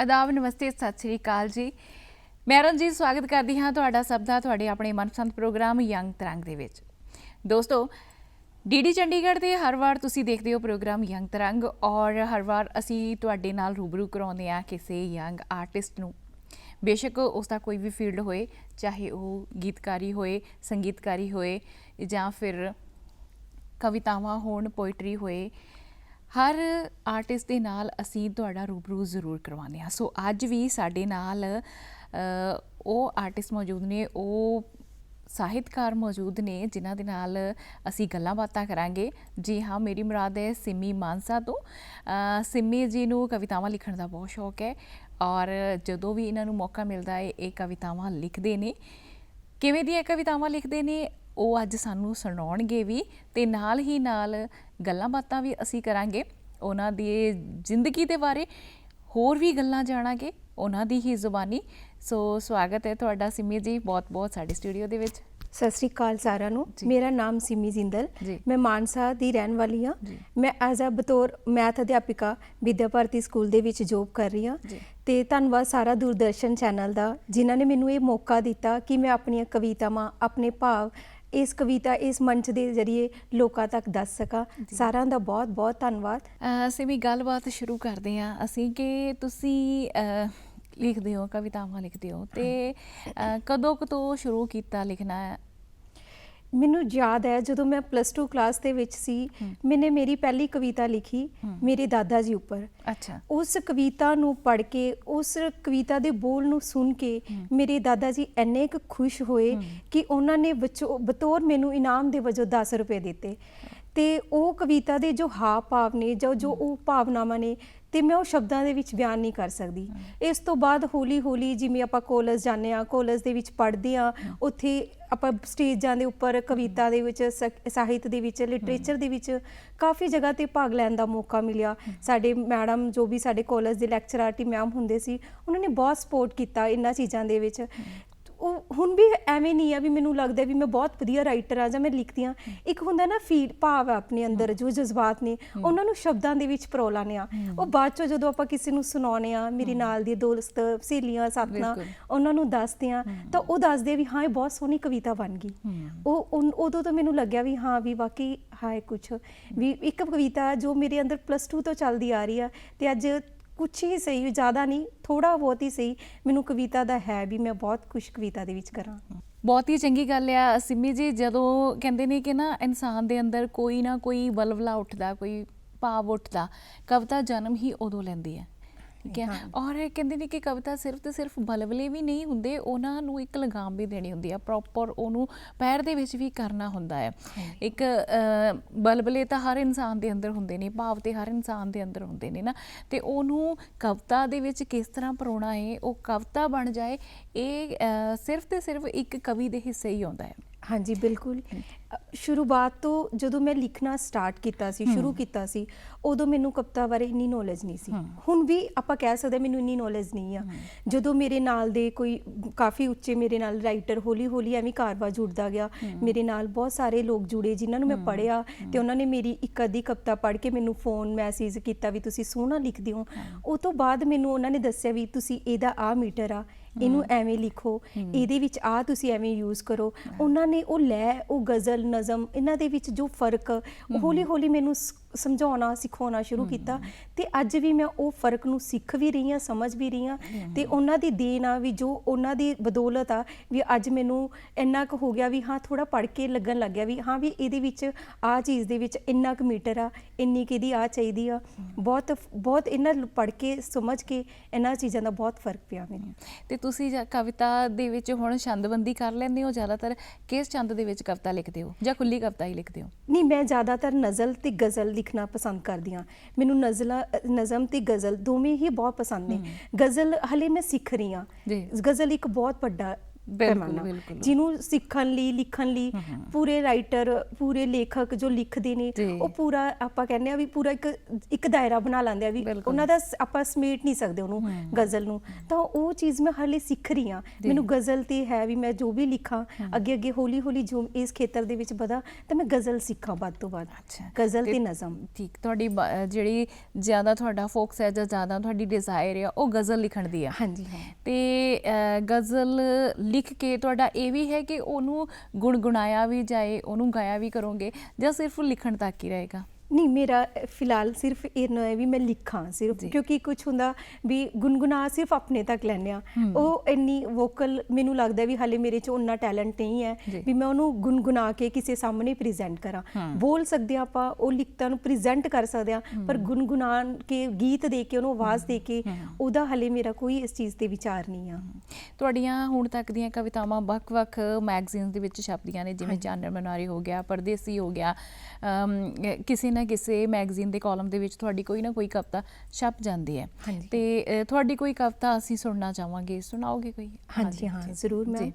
ਆਦਾਬ, ਨਮਸਤੇ, ਸਤਿ ਸ਼੍ਰੀ ਅਕਾਲ ਜੀ। ਮੈਂ ਰਣਜੀਤ ਸਵਾਗਤ ਕਰਦੀ ਹਾਂ ਤੁਹਾਡਾ ਸਭ ਦਾ ਤੁਹਾਡੇ ਆਪਣੇ ਮਨਪਸੰਦ ਪ੍ਰੋਗਰਾਮ ਯੰਗ ਤਰੰਗ ਦੇ ਵਿੱਚ। ਦੋਸਤੋ, ਡੀਡੀ ਚੰਡੀਗੜ੍ਹ ਦੇ ਹਰ ਵਾਰ ਤੁਸੀਂ ਦੇਖਦੇ ਹੋ ਪ੍ਰੋਗਰਾਮ ਯੰਗ ਤਰੰਗ, ਔਰ ਹਰ ਵਾਰ ਅਸੀਂ ਤੁਹਾਡੇ ਨਾਲ ਰੂਬਰੂ ਕਰਾਉਂਦੇ ਹਾਂ ਕਿਸੇ ਯੰਗ ਆਰਟਿਸਟ ਨੂੰ। ਬੇਸ਼ੱਕ ਉਸ ਦਾ ਕੋਈ ਵੀ ਫੀਲਡ ਹੋਏ, ਚਾਹੇ ਉਹ ਗੀਤਕਾਰੀ ਹੋਏ, ਸੰਗੀਤਕਾਰੀ ਹੋਏ, ਜਾਂ ਫਿਰ ਕਵਿਤਾਵਾਂ ਹੋਣ, ਪੋਇਟਰੀ ਹੋਏ, ਹਰ ਆਰਟਿਸਟ ਦੇ ਨਾਲ ਅਸੀਂ ਤੁਹਾਡਾ ਰੂਬਰੂ ਜ਼ਰੂਰ ਕਰਵਾਉਂਦੇ ਹਾਂ। ਸੋ ਅੱਜ ਵੀ ਸਾਡੇ ਨਾਲ ਉਹ ਆਰਟਿਸਟ ਮੌਜੂਦ ਨੇ, ਉਹ ਸਾਹਿਤਕਾਰ ਮੌਜੂਦ ਨੇ ਜਿਨ੍ਹਾਂ ਦੇ ਨਾਲ ਅਸੀਂ ਗੱਲਾਂ ਬਾਤਾਂ ਕਰਾਂਗੇ। ਜੀ ਹਾਂ, ਮੇਰੀ ਮੁਰਾਦ ਹੈ ਸਿੰਮੀ ਮਾਨਸਾ ਤੋਂ। ਸਿੰਮੀ ਜੀ ਨੂੰ ਕਵਿਤਾਵਾਂ ਲਿਖਣ ਦਾ ਬਹੁਤ ਸ਼ੌਕ ਹੈ, ਔਰ ਜਦੋਂ ਵੀ ਇਹਨਾਂ ਨੂੰ ਮੌਕਾ ਮਿਲਦਾ ਹੈ ਇਹ ਕਵਿਤਾਵਾਂ ਲਿਖਦੇ ਨੇ। ਕਿਵੇਂ ਦੀਆਂ ਕਵਿਤਾਵਾਂ ਲਿਖਦੇ ਨੇ ਉਹ ਅੱਜ ਸਾਨੂੰ ਸੁਣਾਉਣਗੇ ਵੀ, ਅਤੇ ਨਾਲ ਹੀ ਨਾਲ ਗੱਲਾਂ ਬਾਤਾਂ ਵੀ ਅਸੀਂ ਕਰਾਂਗੇ ਉਹਨਾਂ ਦੀ ਜ਼ਿੰਦਗੀ ਦੇ ਬਾਰੇ, ਹੋਰ ਵੀ ਗੱਲਾਂ ਜਾਣਾਂਗੇ ਉਹਨਾਂ ਦੀ ਹੀ ਜ਼ੁਬਾਨੀ। ਸੋ ਸਵਾਗਤ ਹੈ ਤੁਹਾਡਾ ਸਿੰਮੀ ਜੀ ਬਹੁਤ ਬਹੁਤ ਸਾਡੇ ਸਟੂਡੀਓ ਦੇ ਵਿੱਚ। ਸਤਿ ਸ਼੍ਰੀ ਅਕਾਲ ਸਾਰਿਆਂ ਨੂੰ। ਮੇਰਾ ਨਾਮ ਸਿੰਮੀ ਜਿੰਦਲ, ਮੈਂ ਮਾਨਸਾ ਦੀ ਰਹਿਣ ਵਾਲੀ ਹਾਂ। ਮੈਂ ਐਜ਼ ਅ ਬਤੌਰ ਮੈਥ ਅਧਿਆਪਿਕਾ ਵਿਦਿਆ ਭਾਰਤੀ ਸਕੂਲ ਦੇ ਵਿੱਚ ਜੋਬ ਕਰ ਰਹੀ ਹਾਂ। ਤੇ ਧੰਨਵਾਦ ਸਾਰਾ ਦੂਰਦਰਸ਼ਨ ਚੈਨਲ ਦਾ, ਜਿਨ੍ਹਾਂ ਨੇ ਮੈਨੂੰ ਇਹ ਮੌਕਾ ਦਿੱਤਾ ਕਿ ਮੈਂ ਆਪਣੀਆਂ ਕਵਿਤਾਵਾਂ, ਆਪਣੇ ਭਾਵ ਇਸ ਮੰਚ ਦੇ ਜ਼ਰੀਏ ਲੋਕਾਂ ਤੱਕ ਦੱਸ ਸਕਾਂ। ਸਾਰਿਆਂ ਦਾ ਬਹੁਤ ਬਹੁਤ ਧੰਨਵਾਦ। ਸਿੰਮੀ, ਗੱਲਬਾਤ ਸ਼ੁਰੂ ਕਰਦੇ ਹਾਂ ਅਸੀਂ ਕਿ ਤੁਸੀਂ ਲਿਖਦੇ ਹੋ, ਕਵਿਤਾਵਾਂ ਲਿਖਦੇ ਹੋ, ਅਤੇ ਕਦੋਂ ਤੋਂ ਸ਼ੁਰੂ ਕੀਤਾ ਲਿਖਣਾ? ਮੈਨੂੰ ਯਾਦ ਹੈ ਜਦੋਂ ਮੈਂ +2 ਕਲਾਸ ਦੇ ਵਿੱਚ ਸੀ, ਮੈਨੇ ਮੇਰੀ ਪਹਿਲੀ ਕਵਿਤਾ ਲਿਖੀ ਮੇਰੇ ਦਾਦਾ ਜੀ ਉੱਪਰ। ਅੱਛਾ। ਉਸ ਕਵਿਤਾ ਨੂੰ ਪੜ੍ਹ ਕੇ, ਉਸ ਕਵਿਤਾ ਦੇ ਬੋਲ ਨੂੰ ਸੁਣ ਕੇ ਮੇਰੇ ਦਾਦਾ ਜੀ ਇੰਨੇ ਕੁ ਖੁਸ਼ ਹੋਏ ਕਿ ਉਹਨਾਂ ਨੇ ਬਤੌਰ ਮੈਨੂੰ ਇਨਾਮ ਦੇ ਵਜੋਂ 10 ਰੁਪਏ ਦਿੱਤੇ। ਅਤੇ ਉਹ ਕਵਿਤਾ ਦੇ ਜੋ ਹਾਵ ਭਾਵ ਨੇ, ਜੋ ਉਹ ਭਾਵਨਾਵਾਂ ਨੇ, ਅਤੇ ਮੈਂ ਉਹ ਸ਼ਬਦਾਂ ਦੇ ਵਿੱਚ ਬਿਆਨ ਨਹੀਂ ਕਰ ਸਕਦੀ। ਇਸ ਤੋਂ ਬਾਅਦ ਹੌਲੀ ਹੌਲੀ ਜਿਵੇਂ ਆਪਾਂ ਕਾਲਜ ਜਾਂਦੇ ਹਾਂ, ਕਾਲਜ ਦੇ ਵਿੱਚ ਪੜ੍ਹਦੇ ਹਾਂ, ਉੱਥੇ ਆਪਾਂ ਸਟੇਜਾਂ ਦੇ ਉੱਪਰ ਕਵਿਤਾ ਦੇ ਵਿੱਚ, ਸਾਹਿਤ ਦੇ ਵਿੱਚ, ਲਿਟਰੇਚਰ ਦੇ ਵਿੱਚ ਕਾਫੀ ਜਗ੍ਹਾ 'ਤੇ ਭਾਗ ਲੈਣ ਦਾ ਮੌਕਾ ਮਿਲਿਆ। ਸਾਡੇ ਮੈਡਮ ਜੋ ਵੀ ਸਾਡੇ ਕਾਲਜ ਦੇ ਲੈਕਚਰਾਰ ਮੈਮ ਹੁੰਦੇ ਸੀ, ਉਹਨਾਂ ਨੇ ਬਹੁਤ ਸਪੋਰਟ ਕੀਤਾ ਇਹਨਾਂ ਚੀਜ਼ਾਂ ਦੇ ਵਿੱਚ। ਉਹ ਹੁਣ ਵੀ ਐਵੇਂ ਨਹੀਂ ਆ ਵੀ ਮੈਨੂੰ ਲੱਗਦਾ ਵੀ ਮੈਂ ਬਹੁਤ ਵਧੀਆ ਰਾਈਟਰ ਆ ਜਾਂ ਮੈਂ ਲਿਖਦੀ ਹਾਂ। ਇੱਕ ਹੁੰਦਾ ਨਾ ਭਾਵ ਹੈ ਆਪਣੇ ਅੰਦਰ, ਜੋ ਜਜ਼ਬਾਤ ਨੇ ਉਹਨਾਂ ਨੂੰ ਸ਼ਬਦਾਂ ਦੇ ਵਿੱਚ ਪਰੋ ਲਾਉਂਦੇ ਹਾਂ। ਉਹ ਬਾਅਦ 'ਚੋਂ ਜਦੋਂ ਆਪਾਂ ਕਿਸੇ ਨੂੰ ਸੁਣਾਉਂਦੇ ਹਾਂ, ਮੇਰੇ ਨਾਲ ਦੀ ਦੋਸਤ, ਸਹੇਲੀਆਂ, ਸਾਥੀਆਂ, ਉਹਨਾਂ ਨੂੰ ਦੱਸਦੇ ਹਾਂ, ਤਾਂ ਉਹ ਦੱਸਦੇ ਵੀ ਹਾਂ ਇਹ ਬਹੁਤ ਸੋਹਣੀ ਕਵਿਤਾ ਬਣ ਗਈ। ਉਦੋਂ ਤੋਂ ਮੈਨੂੰ ਲੱਗਿਆ ਵੀ ਹਾਂ ਵੀ ਵਾਕਈ ਹੈ ਕੁਛ ਵੀ, ਇੱਕ ਕਵਿਤਾ ਜੋ ਮੇਰੇ ਅੰਦਰ +2 ਤੋਂ ਚੱਲਦੀ ਆ ਰਹੀ ਆ, ਅਤੇ ਅੱਜ ਕੁਛ ਹੀ ਸਹੀ, ਜ਼ਿਆਦਾ ਨਹੀਂ, ਥੋੜ੍ਹਾ ਬਹੁਤ ਹੀ ਸਹੀ, ਮੈਨੂੰ ਕਵਿਤਾ ਦਾ ਹੈ ਵੀ ਮੈਂ ਬਹੁਤ ਕੁਛ ਕਵਿਤਾ ਦੇ ਵਿੱਚ ਕਰਾਂ। ਬਹੁਤ ਹੀ ਚੰਗੀ ਗੱਲ ਆ ਸਿੰਮੀ ਜੀ। ਜਦੋਂ ਕਹਿੰਦੇ ਨੇ ਕਿ ਨਾ ਇਨਸਾਨ ਦੇ ਅੰਦਰ ਕੋਈ ਨਾ ਕੋਈ ਵਲਵਲਾ ਉੱਠਦਾ, ਕੋਈ ਭਾਵ ਉੱਠਦਾ, ਕਵਿਤਾ ਜਨਮ ਹੀ ਉਦੋਂ ਲੈਂਦੀ ਹੈ। ਠੀਕ ਹੈ। ਔਰ ਕਹਿੰਦੇ ਨੇ ਕਿ ਕਵਿਤਾ ਸਿਰਫ ਤੇ ਸਿਰਫ ਬਲਬਲੇ ਵੀ ਨਹੀਂ ਹੁੰਦੇ, ਉਹਨਾਂ ਨੂੰ ਇੱਕ ਲਗਾਮ ਵੀ ਦੇਣੀ ਹੁੰਦੀ ਆ, ਪ੍ਰੋਪਰ ਉਹਨੂੰ ਪੈਰ ਦੇ ਵਿੱਚ ਵੀ ਕਰਨਾ ਹੁੰਦਾ ਹੈ। ਇੱਕ ਬਲਬਲੇ ਤਾਂ ਹਰ ਇਨਸਾਨ ਦੇ ਅੰਦਰ ਹੁੰਦੇ ਨੇ, ਭਾਵ ਤੇ ਹਰ ਇਨਸਾਨ ਦੇ ਅੰਦਰ ਹੁੰਦੇ ਨੇ ਨਾ, ਅਤੇ ਉਹਨੂੰ ਕਵਿਤਾ ਦੇ ਵਿੱਚ ਕਿਸ ਤਰ੍ਹਾਂ ਪਰੋਣਾ ਹੈ, ਉਹ ਕਵਿਤਾ ਬਣ ਜਾਏ, ਇਹ ਸਿਰਫ ਤੇ ਸਿਰਫ ਇੱਕ ਕਵੀ ਦੇ ਹਿੱਸੇ ਹੀ ਆਉਂਦਾ ਹੈ। ਹਾਂਜੀ, ਬਿਲਕੁਲ। ਸ਼ੁਰੂਆਤ ਤੋਂ ਜਦੋਂ ਮੈਂ ਲਿਖਣਾ ਸਟਾਰਟ ਕੀਤਾ ਸੀ, ਸ਼ੁਰੂ ਕੀਤਾ ਸੀ, ਉਦੋਂ ਮੈਨੂੰ ਕਵਿਤਾ ਬਾਰੇ ਇੰਨੀ ਨੌਲੇਜ ਨਹੀਂ ਸੀ। ਹੁਣ ਵੀ ਆਪਾਂ ਕਹਿ ਸਕਦੇ ਮੈਨੂੰ ਇੰਨੀ ਨੌਲੇਜ ਨਹੀਂ ਆ। ਜਦੋਂ ਮੇਰੇ ਨਾਲ ਦੇ ਕੋਈ ਕਾਫੀ ਉੱਚੇ ਮੇਰੇ ਨਾਲ ਰਾਈਟਰ, ਹੌਲੀ ਹੌਲੀ ਐਵੇਂ ਕਾਰਵਾ ਜੁੜਦਾ ਗਿਆ, ਮੇਰੇ ਨਾਲ ਬਹੁਤ ਸਾਰੇ ਲੋਕ ਜੁੜੇ ਜਿਨ੍ਹਾਂ ਨੂੰ ਮੈਂ ਪੜ੍ਹਿਆ, ਅਤੇ ਉਹਨਾਂ ਨੇ ਮੇਰੀ ਇੱਕ ਅੱਧੀ ਕਵਿਤਾ ਪੜ੍ਹ ਕੇ ਮੈਨੂੰ ਫੋਨ ਮੈਸੇਜ ਕੀਤਾ ਵੀ ਤੁਸੀਂ ਸੋਹਣਾ ਲਿਖਦੇ ਹੋ। ਉਹ ਤੋਂ ਬਾਅਦ ਮੈਨੂੰ ਉਹਨਾਂ ਨੇ ਦੱਸਿਆ ਵੀ ਤੁਸੀਂ ਇਹਦਾ ਆਹ ਮੀਟਰ ਆ, ਇਹਨੂੰ ਐਵੇਂ ਲਿਖੋ, ਇਹਦੇ ਵਿੱਚ ਆਹ ਤੁਸੀਂ ਐਵੇਂ ਯੂਜ਼ ਕਰੋ। ਉਹਨਾਂ ਨੇ ਉਹ ਉਹ ਗਜ਼ਲ, ਨਜ਼ਮ, ਇਹਨਾਂ ਦੇ ਵਿੱਚ ਜੋ ਫਰਕ ਹੌਲੀ ਹੌਲੀ ਮੈਨੂੰ ਸਮਝਾਉਣਾ, ਸਿਖਾਉਣਾ ਸ਼ੁਰੂ ਕੀਤਾ, ਅਤੇ ਅੱਜ ਵੀ ਮੈਂ ਉਹ ਫਰਕ ਨੂੰ ਸਿੱਖ ਵੀ ਰਹੀ ਹਾਂ, ਸਮਝ ਵੀ ਰਹੀ ਹਾਂ। ਅਤੇ ਉਹਨਾਂ ਦੀ ਦੇਣ ਆ ਵੀ, ਜੋ ਉਹਨਾਂ ਦੀ ਬਦੌਲਤ ਆ ਵੀ ਅੱਜ ਮੈਨੂੰ ਇੰਨਾ ਕੁ ਹੋ ਗਿਆ ਵੀ ਹਾਂ, ਥੋੜ੍ਹਾ ਪੜ੍ਹ ਕੇ ਲੱਗਣ ਲੱਗ ਗਿਆ ਵੀ ਹਾਂ ਵੀ ਇਹਦੇ ਵਿੱਚ ਆਹ ਚੀਜ਼ ਦੇ ਵਿੱਚ ਇੰਨਾ ਕੁ ਮੀਟਰ ਆ, ਇੰਨੀ ਕੁ ਇਹਦੀ ਆਹ ਚਾਹੀਦੀ ਆ। ਬਹੁਤ ਇਹਨਾਂ ਪੜ੍ਹ ਕੇ, ਸਮਝ ਕੇ ਇਹਨਾਂ ਚੀਜ਼ਾਂ ਦਾ ਬਹੁਤ ਫਰਕ ਪਿਆ ਮੈਨੂੰ। ਅਤੇ ਤੁਸੀਂ ਕਵਿਤਾ ਦੇ ਵਿੱਚ ਹੁਣ ਛੰਦਬੰਦੀ ਕਰ ਲੈਂਦੇ ਹੋ? ਜ਼ਿਆਦਾਤਰ ਕਿਸ ਛੰਦ ਦੇ ਵਿੱਚ ਕਵਿਤਾ ਲਿਖਦੇ ਹੋ, ਜਾਂ ਖੁੱਲ੍ਹੀ ਕਵਿਤਾ ਹੀ ਲਿਖਦੇ ਹੋ? ਨਹੀਂ, ਮੈਂ ਜ਼ਿਆਦਾਤਰ ਨਜ਼ਲ ਅਤੇ ਗਜ਼ਲ ਲਿਖਣਾ ਪਸੰਦ ਕਰਦੀ ਹਾਂ। ਮੈਨੂੰ ਨਜ਼ਮ ਅਤੇ ਗਜ਼ਲ ਦੋਵੇਂ ਹੀ ਬਹੁਤ ਪਸੰਦ ਨੇ। ਗਜ਼ਲ ਹਲੇ ਮੈਂ ਸਿੱਖ ਰਹੀ ਹਾਂ। ਗਜ਼ਲ ਇੱਕ ਬਹੁਤ ਵੱਡਾ ਪੈਮਾਨਾ ਬਿਲਕੁਲ। ਜਿਹਨੂੰ ਸਿੱਖਣ ਲਈ ਲਿਖਣ ਲਈ ਪੂਰੇ ਰਾਈਟਰ ਪੂਰੇ ਲੇਖਕ ਜੋ ਲਿਖਦੇ ਨੇ ਜੀ। ਉਹ ਪੂਰਾ ਆਪਾਂ ਕਹਿੰਦੇ ਆ ਵੀ ਪੂਰਾ ਇੱਕ ਦਾਇਰਾ ਬਣਾ ਲੈਂਦੇ ਆ ਵੀ ਬਿਲਕੁਲ। ਉਹਨਾਂ ਦਾ ਆਪਾਂ ਸਮੇਟ ਨਹੀਂ ਸਕਦੇ ਉਹਨੂੰ ਗਜ਼ਲ ਨੂੰ। ਤਾਂ ਉਹ ਚੀਜ਼ ਮੈਂ ਹਾਲੇ ਸਿੱਖ ਰਹੀ ਹਾਂ। ਮੈਨੂੰ ਗਜ਼ਲ ਤੇ ਹੈ ਵੀ ਮੈਂ ਜੋ ਵੀ ਲਿਖਾਂ ਅੱਗੇ ਅੱਗੇ ਹੌਲੀ ਹੌਲੀ ਜੋ ਇਸ ਖੇਤਰ ਦੇ ਵਿੱਚ ਵਧਾਂ ਤਾਂ ਮੈਂ ਗਜ਼ਲ ਸਿੱਖਾਂ ਵੱਧ ਤੋਂ ਵੱਧ। ਅੱਛਾ। ਗਜ਼ਲ ਤੇ ਨਜ਼ਮ। ਠੀਕ, ਤੁਹਾਡੀ ਜਿਹੜੀ ਜ਼ਿਆਦਾ ਤੁਹਾਡਾ ਫੋਕਸ ਹੈ ਜਾਂ ਜ਼ਿਆਦਾ ਤੁਹਾਡੀ ਡਿਜ਼ਾਇਰ ਆ ਉਹ ਗਜ਼ਲ ਲਿਖਣ ਦੀ ਆ। ਹਾਂਜੀ ਹਾਂ। ਤੇ ਗਜ਼ਲ ਲਿਖ ਕੇ ਤੁਹਾਡਾ ਇਹ ਵੀ ਹੈ ਕਿ ਉਹਨੂੰ ਗੁਣਗੁਣਾਇਆ ਵੀ ਜਾਏ, ਉਹਨੂੰ ਗਾਇਆ ਵੀ ਕਰੋਗੇ ਜਾਂ ਸਿਰਫ ਲਿਖਣ ਤੱਕ ਹੀ ਰਹੇਗਾ? ਨਹੀਂ, ਮੇਰਾ ਫਿਲਹਾਲ ਸਿਰਫ ਇੰਨਾ ਹੈ ਵੀ ਮੈਂ ਲਿਖਾਂ ਸਿਰਫ, ਕਿਉਂਕਿ ਕੁਝ ਹੁੰਦਾ ਵੀ ਗੁਨਗੁਣਾ ਸਿਰਫ ਆਪਣੇ ਤੱਕ ਲੈਂਦੇ ਆ। ਉਹ ਇੰਨੀ ਵੋਕਲ ਮੈਨੂੰ ਲੱਗਦਾ ਵੀ ਹਾਲੇ ਮੇਰੇ 'ਚ ਉਨਾ ਟੈਲੈਂਟ ਨਹੀਂ ਹੈ ਵੀ ਮੈਂ ਉਹਨੂੰ ਗੁਨਗੁਣਾ ਕੇ ਕਿਸੇ ਸਾਹਮਣੇ ਪ੍ਰੈਜ਼ੈਂਟ ਕਰਾਂ। ਬੋਲ ਸਕਦੇ ਹਾਂ ਆਪਾਂ, ਉਹ ਲਿਖਤਾਂ ਨੂੰ ਪ੍ਰੈਜ਼ੈਂਟ ਕਰ ਸਕਦੇ ਹਾਂ, ਪਰ ਗੁਨਗੁਣਾ ਕੇ ਗੀਤ ਦੇ ਕੇ ਉਹਨੂੰ ਆਵਾਜ਼ ਦੇ ਕੇ ਉਹਦਾ ਹਾਲੇ ਮੇਰਾ ਕੋਈ ਇਸ ਚੀਜ਼ ਤੇ ਵਿਚਾਰ ਨਹੀਂ ਆ। ਤੁਹਾਡੀਆਂ ਹੁਣ ਤੱਕ ਦੀਆਂ ਕਵਿਤਾਵਾਂ ਵੱਖ-ਵੱਖ ਮੈਗਜ਼ੀਨਸ ਦੇ ਵਿੱਚ ਛਪਦੀਆਂ ਨੇ, ਜਿਵੇਂ ਚਾਨਣ ਮਨਾਰੀ ਹੋ ਗਿਆ, ਪਰਦੇਸੀ ਹੋ ਗਿਆ, ਕਿਸੇ ਨਾ ਕਿਸੇ ਮੈਗਜ਼ੀਨ ਦੇ ਕਾਲਮ ਦੇ ਵਿੱਚ ਤੁਹਾਡੀ ਕੋਈ ਨਾ ਕੋਈ ਕਵਿਤਾ ਛਪ ਜਾਂਦੀ ਹੈ। ਤੇ ਤੁਹਾਡੀ ਕੋਈ ਕਵਿਤਾ ਅਸੀਂ ਸੁਣਨਾ ਚਾਹਾਂਗੇ, ਸੁਣਾਓਗੇ ਕੋਈ? ਹਾਂਜੀ ਹਾਂ, ਜ਼ਰੂਰ ਮੈਮ।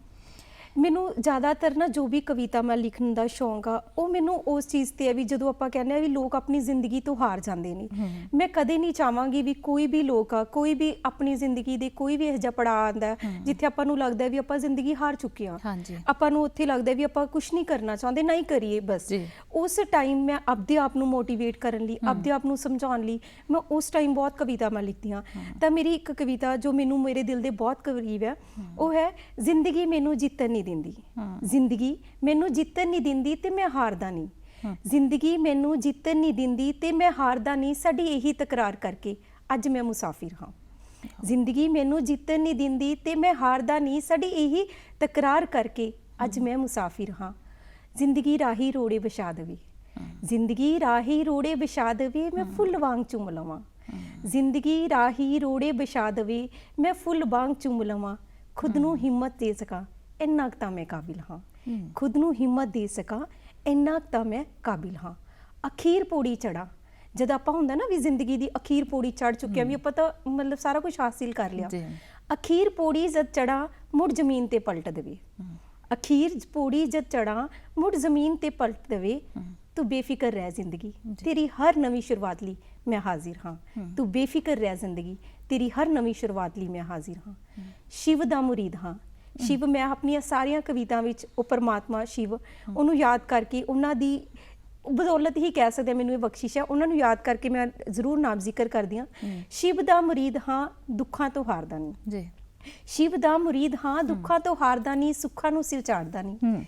ਮੈਨੂੰ ਜ਼ਿਆਦਾਤਰ ਨਾ ਜੋ ਵੀ ਕਵਿਤਾ ਮੈਂ ਲਿਖਣ ਦਾ ਸ਼ੌਂਕ ਆ ਉਹ ਮੈਨੂੰ ਉਸ ਚੀਜ਼ ਤੇ ਹੈ ਵੀ ਜਦੋਂ ਆਪਾਂ ਕਹਿੰਦੇ ਆ ਵੀ ਲੋਕ ਆਪਣੀ ਜ਼ਿੰਦਗੀ ਤੋਂ ਹਾਰ ਜਾਂਦੇ ਨੇ, ਮੈਂ ਕਦੇ ਨਹੀਂ ਚਾਹਾਂਗੀ ਵੀ ਕੋਈ ਵੀ ਲੋਕ ਆ, ਕੋਈ ਵੀ ਆਪਣੀ ਜ਼ਿੰਦਗੀ ਦੇ ਕੋਈ ਵੀ ਇਹੋ ਜਿਹਾ ਪੜਾਅ ਆਉਂਦਾ ਜਿੱਥੇ ਆਪਾਂ ਨੂੰ ਲੱਗਦਾ ਵੀ ਆਪਾਂ ਜ਼ਿੰਦਗੀ ਹਾਰ ਚੁੱਕੇ ਹਾਂ, ਆਪਾਂ ਨੂੰ ਉੱਥੇ ਲੱਗਦਾ ਵੀ ਆਪਾਂ ਕੁਝ ਨਹੀਂ ਕਰਨਾ ਚਾਹੁੰਦੇ, ਨਹੀਂ ਕਰੀਏ ਬਸ। ਉਸ ਟਾਈਮ ਮੈਂ ਆਪਦੇ ਆਪ ਨੂੰ ਮੋਟੀਵੇਟ ਕਰਨ ਲਈ, ਆਪਦੇ ਆਪ ਨੂੰ ਸਮਝਾਉਣ ਲਈ ਮੈਂ ਉਸ ਟਾਈਮ ਬਹੁਤ ਕਵਿਤਾਵਾਂ ਲਿਖਦੀਆਂ। ਤਾਂ ਮੇਰੀ ਇੱਕ ਕਵਿਤਾ ਜੋ ਮੈਨੂੰ ਮੇਰੇ ਦਿਲ ਦੇ ਬਹੁਤ ਕਰੀਬ ਹੈ ਉਹ ਹੈ, ਜ਼ਿੰਦਗੀ ਮੈਨੂੰ ਜਿੱਤਣ ਨਹੀਂ ਦਿੰਦੀ, ਜ਼ਿੰਦਗੀ ਮੈਨੂੰ ਜਿੱਤਣ ਨਹੀਂ ਦਿੰਦੀ ਤੇ ਮੈਂ ਹਾਰਦਾ ਨਹੀਂ, ਜ਼ਿੰਦਗੀ ਮੈਨੂੰ ਜਿੱਤਣ ਨਹੀਂ ਦਿੰਦੀ ਤੇ ਮੈਂ ਹਾਰਦਾ ਨਹੀਂ, ਸਾਡੀ ਇਹੀ ਤਕਰਾਰ ਕਰਕੇ ਅੱਜ ਮੈਂ ਮੁਸਾਫਿਰ ਹਾਂ। ਜ਼ਿੰਦਗੀ ਮੈਨੂੰ ਜਿੱਤਣ ਨਹੀਂ ਦਿੰਦੀ ਤੇ ਮੈਂ ਹਾਰਦਾ ਨਹੀਂ, ਸਾਡੀ ਇਹੀ ਤਕਰਾਰ ਕਰਕੇ ਅੱਜ ਮੈਂ ਮੁਸਾਫਿਰ ਹਾਂ। ਜ਼ਿੰਦਗੀ ਰਾਹੀ ਰੋੜੇ ਵਿਛਾ ਦੇਵੇ, ਜ਼ਿੰਦਗੀ ਰਾਹੀ ਰੋੜੇ ਵਿਛਾ ਦੇਵੇ, ਮੈਂ ਫੁੱਲ ਵਾਂਗ ਚੁੰਮ ਲਵਾਂ, ਜ਼ਿੰਦਗੀ ਰਾਹੀ ਰੋੜੇ ਵਿਛਾ ਦੇਵੇ, ਮੈਂ ਫੁੱਲ ਵਾਂਗ ਚੁੰਮ ਲਵਾਂ, ਖੁਦ ਨੂੰ ਹਿੰਮਤ ਦੇ ਸਕਾਂ ਇੰਨਾ ਕੁ ਤਾਂ ਮੈਂ ਕਾਬਿਲ ਹਾਂ, ਖੁਦ ਨੂੰ ਹਿੰਮਤ ਦੇ ਸਕਾਂ ਇੰਨਾ ਕੁ ਤਾਂ ਮੈਂ ਕਾਬਿਲ ਹਾਂ। ਅਖੀਰ ਪੌੜੀ ਚੜਾ, ਜਦ ਆਪਾਂ ਹੁੰਦਾ ਨਾ ਵੀ ਜ਼ਿੰਦਗੀ ਦੀ ਅਖੀਰ ਪੌੜੀ ਚੜ ਚੁੱਕੇ ਆ ਵੀ ਆਪਾਂ ਤਾਂ ਮਤਲਬ ਸਾਰਾ ਕੁਝ ਹਾਸਿਲ ਕਰ ਲਿਆ, ਅਖੀਰ ਪੌੜੀ ਜਦ ਚੜਾ ਮੁੜ ਜ਼ਮੀਨ ਤੇ ਪਲਟ ਦੇਵੇ, ਅਖੀਰ ਪੌੜੀ ਜਦ ਚੜਾ ਮੁੜ ਜ਼ਮੀਨ ਤੇ ਪਲਟ ਦੇਵੇ, ਤੂੰ ਬੇਫਿਕਰ ਰਹਿ ਜ਼ਿੰਦਗੀ, ਤੇਰੀ ਹਰ ਨਵੀਂ ਸ਼ੁਰੂਆਤ ਲਈ ਮੈਂ ਹਾਜ਼ਰ ਹਾਂ, ਤੂੰ ਬੇਫਿਕਰ ਰਹਿ ਜ਼ਿੰਦਗੀ, ਤੇਰੀ ਹਰ ਨਵੀਂ ਸ਼ੁਰੂਆਤ ਲਈ ਮੈਂ ਹਾਜ਼ਰ ਹਾਂ। ਸ਼ਿਵ ਦਾ ਮੁਰੀਦ ਹਾਂ, ਸ਼ਿਵ ਮੈਂ ਆਪਣੀਆਂ ਸਾਰੀਆਂ ਕਵਿਤਾ ਵਿੱਚ ਉਹ ਪਰਮਾਤਮਾ ਸ਼ਿਵ ਉਹਨੂੰ ਯਾਦ ਕਰਕੇ ਉਹਨਾਂ ਦੀ ਬਦੌਲਤ ਹੀ ਕਹਿ ਸਕਦੇ ਮੈਨੂੰ ਇਹ ਬਖਸ਼ਿਸ਼ ਹੈ, ਉਹਨਾਂ ਨੂੰ ਯਾਦ ਕਰਕੇ ਮੈਂ ਜ਼ਰੂਰ ਨਾਮ ਜ਼ਿਕਰ ਕਰਦੀ ਹਾਂ। ਸ਼ਿਵ ਦਾ ਮੁਰੀਦ ਹਾਂ, ਦੁੱਖਾਂ ਤੋਂ ਹਾਰਦਾ ਨਹੀਂ ਜੀ, ਸ਼ਿਵ ਦਾ ਮੁਰੀਦ ਹਾਂ, ਦੁੱਖਾਂ ਤੋਂ ਹਾਰਦਾ ਨਹੀਂ, ਸੁੱਖਾਂ ਨੂੰ ਸਿਰ ਚਾੜਦਾ ਨਹੀਂ,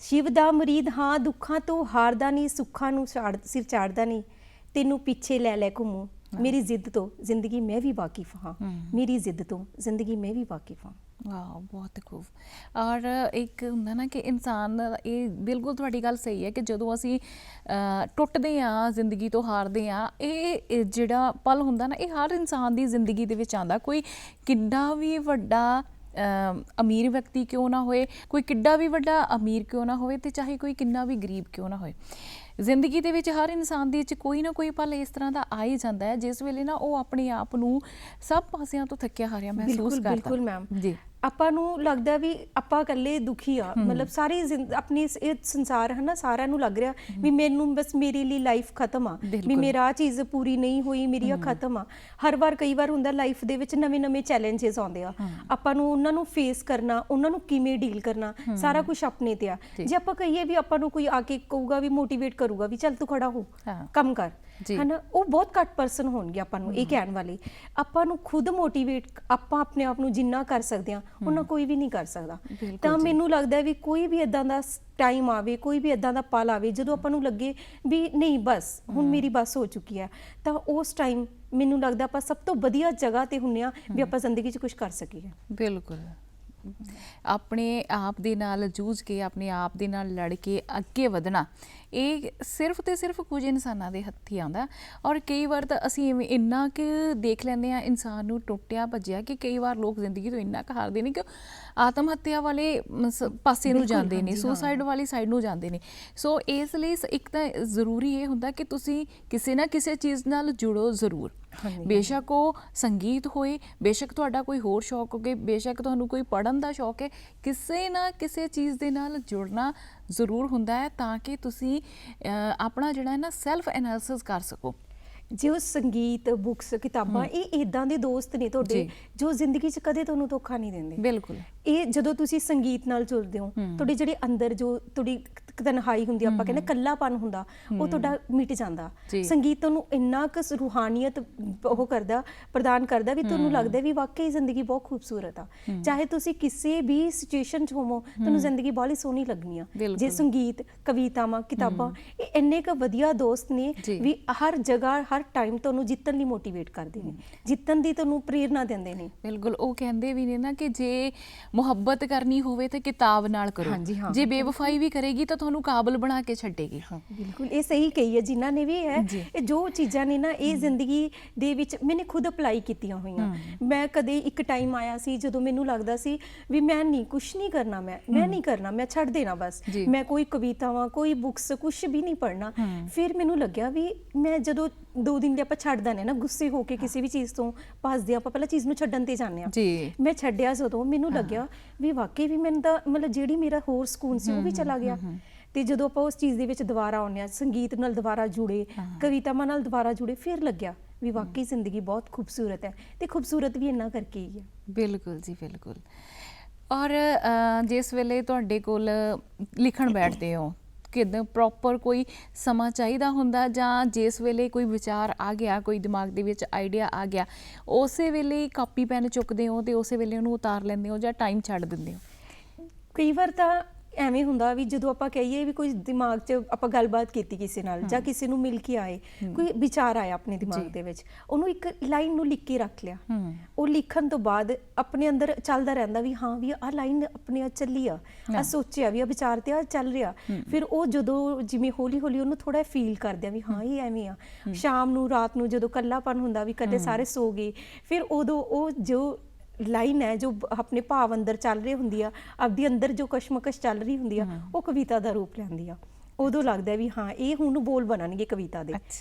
ਸ਼ਿਵ ਦਾ ਮੁਰੀਦ ਹਾਂ, ਦੁੱਖਾਂ ਤੋਂ ਹਾਰਦਾ ਨਹੀਂ, ਸੁੱਖਾਂ ਨੂੰ ਸਿਰ ਚਾੜਦਾ ਨਹੀਂ, ਤੈਨੂੰ ਪਿੱਛੇ ਲੈ ਲੈ ਘੁੰਮੂ, ਮੇਰੀ ਜ਼ਿੱਦ ਤੋਂ ਜ਼ਿੰਦਗੀ ਮੈਂ ਵੀ ਵਾਕਿਫ ਹਾਂ, ਮੇਰੀ ਜ਼ਿੱਦ ਤੋਂ ਜ਼ਿੰਦਗੀ ਮੈਂ ਵੀ ਵਾਕਿਫ ਹਾਂ। ਵਾਹ, ਬਹੁਤ ਖੂਬ। ਔਰ ਇੱਕ ਹੁੰਦਾ ਨਾ ਕਿ ਇਨਸਾਨ, ਇਹ ਬਿਲਕੁਲ ਤੁਹਾਡੀ ਗੱਲ ਸਹੀ ਹੈ ਕਿ ਜਦੋਂ ਅਸੀਂ ਟੁੱਟਦੇ ਹਾਂ, ਜ਼ਿੰਦਗੀ ਤੋਂ ਹਾਰਦੇ ਹਾਂ, ਇਹ ਜਿਹੜਾ ਪਲ ਹੁੰਦਾ ਨਾ ਇਹ ਹਰ ਇਨਸਾਨ ਦੀ ਜ਼ਿੰਦਗੀ ਦੇ ਵਿੱਚ ਆਉਂਦਾ। ਕੋਈ ਕਿੱਡਾ ਵੀ ਵੱਡਾ ਅਮੀਰ ਵਿਅਕਤੀ ਕਿਉਂ ਨਾ ਹੋਏ, ਕੋਈ ਕਿੱਡਾ ਵੀ ਵੱਡਾ ਅਮੀਰ ਕਿਉਂ ਨਾ ਹੋਵੇ, ਤੇ ਚਾਹੇ ਕੋਈ ਕਿੰਨਾ ਵੀ ਗਰੀਬ ਕਿਉਂ ਨਾ ਹੋਏ, ਜ਼ਿੰਦਗੀ ਦੇ ਵਿੱਚ ਹਰ ਇਨਸਾਨ ਦੇ ਵਿੱਚ ਕੋਈ ਨਾ ਕੋਈ ਪਲ ਇਸ ਤਰ੍ਹਾਂ ਦਾ ਆ ਹੀ ਜਾਂਦਾ ਹੈ ਜਿਸ ਵੇਲੇ ਨਾ ਉਹ ਆਪਣੇ ਆਪ ਨੂੰ ਸਭ ਪਾਸਿਆਂ ਤੋਂ ਥੱਕਿਆ ਹਾਰਿਆ ਮਹਿਸੂਸ ਕਰਦਾ। ਬਿਲਕੁਲ ਮੈਮ ਜੀ, ਆਪਾਂ ਨੂੰ ਲੱਗਦਾ ਵੀ ਆਪਾਂ ਇਕੱਲੇ ਦੁਖੀ ਆ, ਮਤਲਬ ਸਾਰੀ ਆਪਣੀ ਇਹ ਸੰਸਾਰ ਹੈ ਨਾ, ਸਾਰਿਆਂ ਨੂੰ ਲੱਗ ਰਿਹਾ ਵੀ ਮੈਨੂੰ ਬਸ ਮੇਰੀ ਲਈ ਲਾਈਫ ਖਤਮ ਆ, ਵੀ ਮੇਰਾ ਆਹ ਚੀਜ਼ ਪੂਰੀ ਨਹੀਂ ਹੋਈ, ਮੇਰੀ ਆ ਖਤਮ ਆ। ਹਰ ਵਾਰ ਕਈ ਵਾਰ ਹੁੰਦਾ ਲਾਈਫ ਦੇ ਵਿੱਚ ਨਵੇਂ-ਨਵੇਂ ਚੈਲੰਜਸ ਆਉਂਦੇ ਆ, ਆਪਾਂ ਨੂੰ ਉਹਨਾਂ ਨੂੰ ਫੇਸ ਕਰਨਾ, ਉਹਨਾਂ ਨੂੰ ਕਿਵੇਂ ਡੀਲ ਕਰਨਾ, ਸਾਰਾ ਕੁਝ ਆਪਣੇ ਤੇ ਆ। ਜੇ ਆਪਾਂ ਕਹੀਏ ਵੀ ਆਪਾਂ ਨੂੰ ਕੋਈ ਆ ਕੇ ਕਹੂਗਾ ਵੀ ਮੋਟੀਵੇਟ ਕਰੂਗਾ ਵੀ ਚੱਲ ਤੂੰ ਖੜਾ ਹੋ ਕੰਮ ਕਰ, ਹਨਾ, ਉਹ ਬਹੁਤ ਘੱਟ ਪਰਸਨ ਹੋਣਗੇ ਆਪਾਂ ਨੂੰ ਇਹ ਕਹਿਣ ਵਾਲੇ। ਆਪਾਂ ਨੂੰ ਖੁਦ ਮੋਟੀਵੇਟ ਆਪਾਂ ਆਪਣੇ ਆਪ ਨੂੰ ਜਿੰਨਾ ਕਰ ਸਕਦੇ ਹਾਂ ਉਹਨਾਂ ਕੋਈ ਵੀ ਨਹੀਂ ਕਰ ਸਕਦਾ। ਤਾਂ ਮੈਨੂੰ ਲੱਗਦਾ ਵੀ ਕੋਈ ਵੀ ਇਦਾਂ ਦਾ ਟਾਈਮ ਆਵੇ, ਕੋਈ ਵੀ ਇਦਾਂ ਦਾ ਪਲ ਆਵੇ ਜਦੋਂ ਆਪਾਂ ਨੂੰ ਲੱਗੇ ਵੀ ਨਹੀਂ ਬਸ ਹੁਣ ਮੇਰੀ ਬੱਸ ਹੋ ਚੁੱਕੀ ਹੈ, ਤਾਂ ਉਸ ਟਾਈਮ ਮੈਨੂੰ ਲੱਗਦਾ ਆਪਾਂ ਸਭ ਤੋਂ ਵਧੀਆ ਜਗ੍ਹਾ ਤੇ ਹੁੰਨੇ ਆ ਵੀ ਆਪਾਂ ਜ਼ਿੰਦਗੀ 'ਚ ਕੁਝ ਕਰ ਸਕੀਏ। ਬਿਲਕੁਲ, ਆਪਣੇ ਆਪ ਦੇ ਨਾਲ ਜੂਝ ਕੇ, ਆਪਣੇ ਆਪ ਦੇ ਨਾਲ ਲੜ ਕੇ ਅੱਗੇ ਵਧਣਾ, ਇਹ ਸਿਰਫ ਤੇ ਸਿਰਫ ਕੁਝ ਇਨਸਾਨਾਂ ਦੇ ਹੱਥੀ ਆਉਂਦਾ। ਔਰ ਕਈ ਵਾਰ ਤਾਂ ਅਸੀਂ ਇਵੇਂ ਇੰਨਾ ਕੁ ਦੇਖ ਲੈਂਦੇ ਹਾਂ ਇਨਸਾਨ ਨੂੰ ਟੁੱਟਿਆ ਭੱਜਿਆ ਕਿ ਕਈ ਵਾਰ ਲੋਕ ਜ਼ਿੰਦਗੀ ਤੋਂ ਇੰਨਾ ਕੁ ਹਾਰਦੇ ਨੇ ਕਿ ਆਤਮ ਹੱਤਿਆ ਵਾਲੇ ਪਾਸੇ ਨੂੰ ਬਿਲਕੁਲ, ਜਾਂਦੇ ਨੇ, ਹਾਂਜੀ, ਹਾਂ। ਸੁਸਾਈਡ ਵਾਲੀ ਸਾਈਡ ਨੂੰ ਜਾਂਦੇ ਨੇ। ਸੋ ਇਸ ਲਈ ਇੱਕ ਤਾਂ ਜ਼ਰੂਰੀ ਇਹ ਹੁੰਦਾ ਕਿ ਤੁਸੀਂ ਕਿਸੇ ਨਾ ਕਿਸੇ ਚੀਜ਼ ਨਾਲ ਜੁੜੋ ਜ਼ਰੂਰ। ਹਾਂਜੀ, ਬੇਸ਼ੱਕ ਉਹ ਸੰਗੀਤ ਹੋਏ, ਬੇਸ਼ੱਕ ਤੁਹਾਡਾ ਕੋਈ ਹੋਰ ਸ਼ੌਕ ਹੋਵੇ, ਬੇਸ਼ੱਕ ਤੁਹਾਨੂੰ ਕੋਈ ਪੜ੍ਹਨ ਦਾ ਸ਼ੌਕ ਹੈ, ਕਿਸੇ ਨਾ ਕਿਸੇ ਚੀਜ਼ ਦੇ ਨਾਲ ਜੁੜਨਾ ਜ਼ਰੂਰ ਹੁੰਦਾ ਹੈ ਤਾਂ ਕਿ ਤੁਸੀਂ ਆਪਣਾ ਜਿਹੜਾ ਹੈ ਨਾ ਸੈਲਫ ਐਨਾਲਿਸਿਸ ਕਰ ਸਕੋ। ਜੋ ਸੰਗੀਤ, ਬੁੱਕਸ, ਕਿਤਾਬਾਂ ਇਹ ਇਦਾਂ ਦੇ ਦੋਸਤ ਨੇ ਤੁਹਾਡੇ ਜੀ। ਜੋ ਜ਼ਿੰਦਗੀ 'ਚ ਕਦੇ ਤੁਹਾਨੂੰ ਧੋਖਾ ਨਹੀਂ ਦਿੰਦੇ। ਬਿਲਕੁਲ। ਇਹ ਜਦੋਂ ਤੁਸੀਂ ਸੰਗੀਤ ਨਾਲ ਜੁੜਦੇ ਹੋ, ਤੁਹਾਡੇ ਜਿਹੜੇ ਅੰਦਰ ਜੋ ਤੁਹਾਡੀ ਤਨਹਾਈ ਹੁੰਦੀ ਆ, ਆਪਾਂ ਕਹਿੰਦੇ ਕੱਲਾਪਨ ਹੁੰਦਾ, ਉਹ ਤੁਹਾਡਾ ਮਿਟ ਜਾਂਦਾ। ਜੀ। ਸੰਗੀਤ ਤੁਹਾਨੂੰ ਇੰਨਾ ਕੁ ਰੂਹਾਨੀਅਤ ਉਹ ਕਰਦਾ, ਪ੍ਰਦਾਨ ਕਰਦਾ ਵੀ ਤੁਹਾਨੂੰ ਲੱਗਦਾ ਵੀ ਵਾਕਈ ਜ਼ਿੰਦਗੀ ਬਹੁਤ ਖੂਬਸੂਰਤ ਆ। ਚਾਹੇ ਤੁਸੀਂ ਕਿਸੇ ਵੀ ਸਿਚੁਏਸ਼ਨ 'ਚ ਹੋਵੋ, ਤੁਹਾਨੂੰ ਜ਼ਿੰਦਗੀ ਬਹੁਤ ਹੀ ਸੋਹਣੀ ਲੱਗਣੀ ਆ। ਬਿਲਕੁਲ। ਜੇ ਸੰਗੀਤ, ਕਵਿਤਾਵਾਂ, ਕਿਤਾਬਾਂ ਇਹ ਇੰਨੇ ਕੁ ਵਧੀਆ ਦੋਸਤ ਨੇ ਜੀ। ਵੀ ਹਰ ਜਗ੍ਹਾ ਹਰ ਟਾਈਮ ਤੁਹਾਨੂੰ ਜਿੱਤਣ ਲਈ ਮੋਟੀਵੇਟ ਕਰਦੇ ਨੇ, ਜਿੱਤਣ ਦੀ ਤੁਹਾਨੂੰ ਪ੍ਰੇਰਨਾ ਦਿੰਦੇ ਨੇ। ਬਿਲਕੁਲ। ਉਹ ਕਹਿੰਦੇ ਵੀ ਨੇ ਨਾ ਕਿ ਜੇ ਮੁਹੱਬਤ ਕਰਨੀ ਹੋਵੇ ਤਾਂ ਕਿਤਾਬ ਨਾਲ ਕਰੋ, ਹਾਂਜੀ, ਹਾਂ। ਜੇ ਬੇਵਫਾਈ ਵੀ ਕਰੇਗੀ ਤਾਂ ਤੁਹਾਨੂੰ ਕਾਬਲ ਬਣਾ ਕੇ ਛੱਡੇਗੀ। ਬਿਲਕੁਲ, ਇਹ ਸਹੀ ਕਹੀ ਹੈ ਜਿਨ੍ਹਾਂ ਨੇ ਵੀ ਹੈ। ਜੀ। ਇਹ ਜੋ ਚੀਜ਼ਾਂ ਨੇ ਨਾ, ਇਹ ਜ਼ਿੰਦਗੀ ਦੇ ਵਿੱਚ ਮੈंने ਖੁਦ ਅਪਲਾਈ ਕੀਤੀਆਂ ਹੋਈਆਂ। ਮੈਂ ਕਦੇ ਇੱਕ ਟਾਈਮ ਆਇਆ ਸੀ ਜਦੋਂ ਮੈਨੂੰ ਲੱਗਦਾ ਸੀ ਵੀ ਮੈਂ ਨਹੀਂ ਕੁਛ ਨਹੀਂ ਕਰਨਾ, ਮੈਂ ਨਹੀਂ ਕਰਨਾ, ਮੈਂ ਛੱਡ ਦੇਣਾ ਬਸ, ਜੀ। ਮੈਂ ਕੋਈ ਕਵਿਤਾਵਾਂ, ਕੋਈ ਬੁੱਕਸ ਕੁਛ ਵੀ ਨਹੀਂ ਪੜ੍ਹਨਾ। ਫਿਰ ਮੈਨੂੰ ਲੱਗਿਆ ਵੀ ਮੈਂ ਜਦੋਂ 2 ਦਿਨ ਲਈ ਆਪਾਂ ਛੱਡ ਦਿੰਦੇ ਨਾ, ਗੁੱਸੇ ਹੋ ਕੇ ਕਿਸੇ ਵੀ ਚੀਜ਼ ਤੋਂ ਭੱਜਦੇ ਆਪਾਂ ਪਹਿਲਾਂ ਚੀਜ਼ ਨੂੰ ਛੱਡਣ ਤੇ ਜਾਂਦੇ ਆ। ਜੀ। ਮੈਂ ਛੱਡਿਆ ਜਦੋਂ ਮੈਨੂੰ ਲੱਗਿਆ ਵੀ ਵਾਕਈ ਵੀ ਮੈਨੂੰ ਤਾਂ ਮਤਲਬ ਜਿਹੜੀ ਮੇਰਾ ਹੋਰ ਸਕੂਨ ਸੀ ਉਹ ਵੀ ਚਲਾ ਗਿਆ। ਤੇ ਜਦੋਂ ਆਪਾਂ ਉਸ ਚੀਜ਼ ਦੇ ਵਿੱਚ ਦੁਬਾਰਾ ਆਉਂਦੇ ਆ, ਸੰਗੀਤ ਨਾਲ ਦੁਬਾਰਾ ਜੁੜੇ, ਕਵਿਤਾਵਾਂ ਨਾਲ ਦੁਬਾਰਾ ਜੁੜੇ, ਫਿਰ ਲੱਗਿਆ ਵੀ ਵਾਕਈ ਜ਼ਿੰਦਗੀ ਬਹੁਤ ਖੂਬਸੂਰਤ ਹੈ ਤੇ ਖੂਬਸੂਰਤ ਵੀ ਇੰਨਾ ਕਰਕੇ ਹੀ ਹੈ। ਬਿਲਕੁਲ ਜੀ, ਬਿਲਕੁਲ। ਔਰ ਜਿਸ ਵੇਲੇ ਤੁਹਾਡੇ ਕੋਲ ਲਿਖਣ ਬੈਠਦੇ ਹੋ, ਕਿੱਦਾਂ ਪ੍ਰੋਪਰ ਕੋਈ ਸਮਾਂ ਚਾਹੀਦਾ ਹੁੰਦਾ ਜਾਂ ਜਿਸ ਵੇਲੇ ਕੋਈ ਵਿਚਾਰ ਆ ਗਿਆ, ਕੋਈ ਦਿਮਾਗ ਦੇ ਵਿੱਚ ਆਈਡੀਆ ਆ ਗਿਆ, ਉਸੇ ਵੇਲੇ ਕਾਪੀ ਪੈਨ ਚੁੱਕਦੇ ਹੋ ਤੇ ਉਸੇ ਵੇਲੇ ਉਹਨੂੰ ਉਤਾਰ ਲੈਂਦੇ ਹੋ ਜਾਂ ਟਾਈਮ ਛੱਡ ਦਿੰਦੇ ਹੋ? ਕਈ ਵਾਰ ਤਾਂ ਐਵੇਂ ਹੁੰਦਾ ਵੀ ਜਦੋਂ ਆਪਾਂ ਕਹੀਏ ਵੀ ਕੋਈ ਦਿਮਾਗ 'ਚ ਆਪਾਂ ਗੱਲਬਾਤ ਕੀਤੀ ਕਿਸੇ ਨਾਲ ਜਾਂ ਕਿਸੇ ਨੂੰ ਮਿਲ ਕੇ ਆਏ, ਕੋਈ ਵਿਚਾਰ ਆਇਆ ਆਪਣੇ ਦਿਮਾਗ ਦੇ ਵਿੱਚ, ਉਹਨੂੰ ਇੱਕ ਲਾਈਨ ਨੂੰ ਲਿਖ ਕੇ ਰੱਖ ਲਿਆ। ਉਹ ਲਿਖਣ ਤੋਂ ਬਾਅਦ ਆਪਣੇ ਅੰਦਰ ਚੱਲਦਾ ਰਹਿੰਦਾ ਵੀ ਹਾਂ ਵੀ ਆਹ ਲਾਈਨ ਆਪਣੇ ਚੱਲੀ ਆ, ਆ ਸੋਚਿਆ ਵੀ ਆ, ਵਿਚਾਰ ਤੇ ਆ ਚੱਲ ਰਿਹਾ। ਫਿਰ ਉਹ ਜਦੋਂ ਜਿਵੇਂ ਹੌਲੀ ਹੌਲੀ ਉਹਨੂੰ ਥੋੜਾ ਫੀਲ ਕਰਦੇ ਆ ਵੀ ਹਾਂ ਇਹ ਐਵੇਂ ਆ। ਸ਼ਾਮ ਨੂੰ, ਰਾਤ ਨੂੰ ਜਦੋਂ ਇਕੱਲਾਪਨ ਹੁੰਦਾ ਵੀ ਕਦੇ ਸਾਰੇ ਸੋ ਗਏ, ਫਿਰ ਉਦੋਂ ਉਹ ਜੋ ਲਾਈਨ ਹੈ ਜੋ ਆਪਣੇ ਭਾਵ ਅੰਦਰ ਚੱਲ ਰਹੀ ਹੁੰਦੀ ਆ, ਆਪਦੀ ਅੰਦਰ ਜੋ ਕਸ਼ਮਕਸ਼ ਚੱਲ ਰਹੀ ਹੁੰਦੀ ਆ, ਉਹ ਕਵਿਤਾ ਦਾ ਰੂਪ ਲੈਂਦੀ ਆ। ਉਦੋਂ ਲੱਗਦਾ ਵੀ ਹਾਂ ਇਹ ਹੁਣ ਬੋਲ ਬਣਨਗੇ ਕਵਿਤਾ ਦੇ।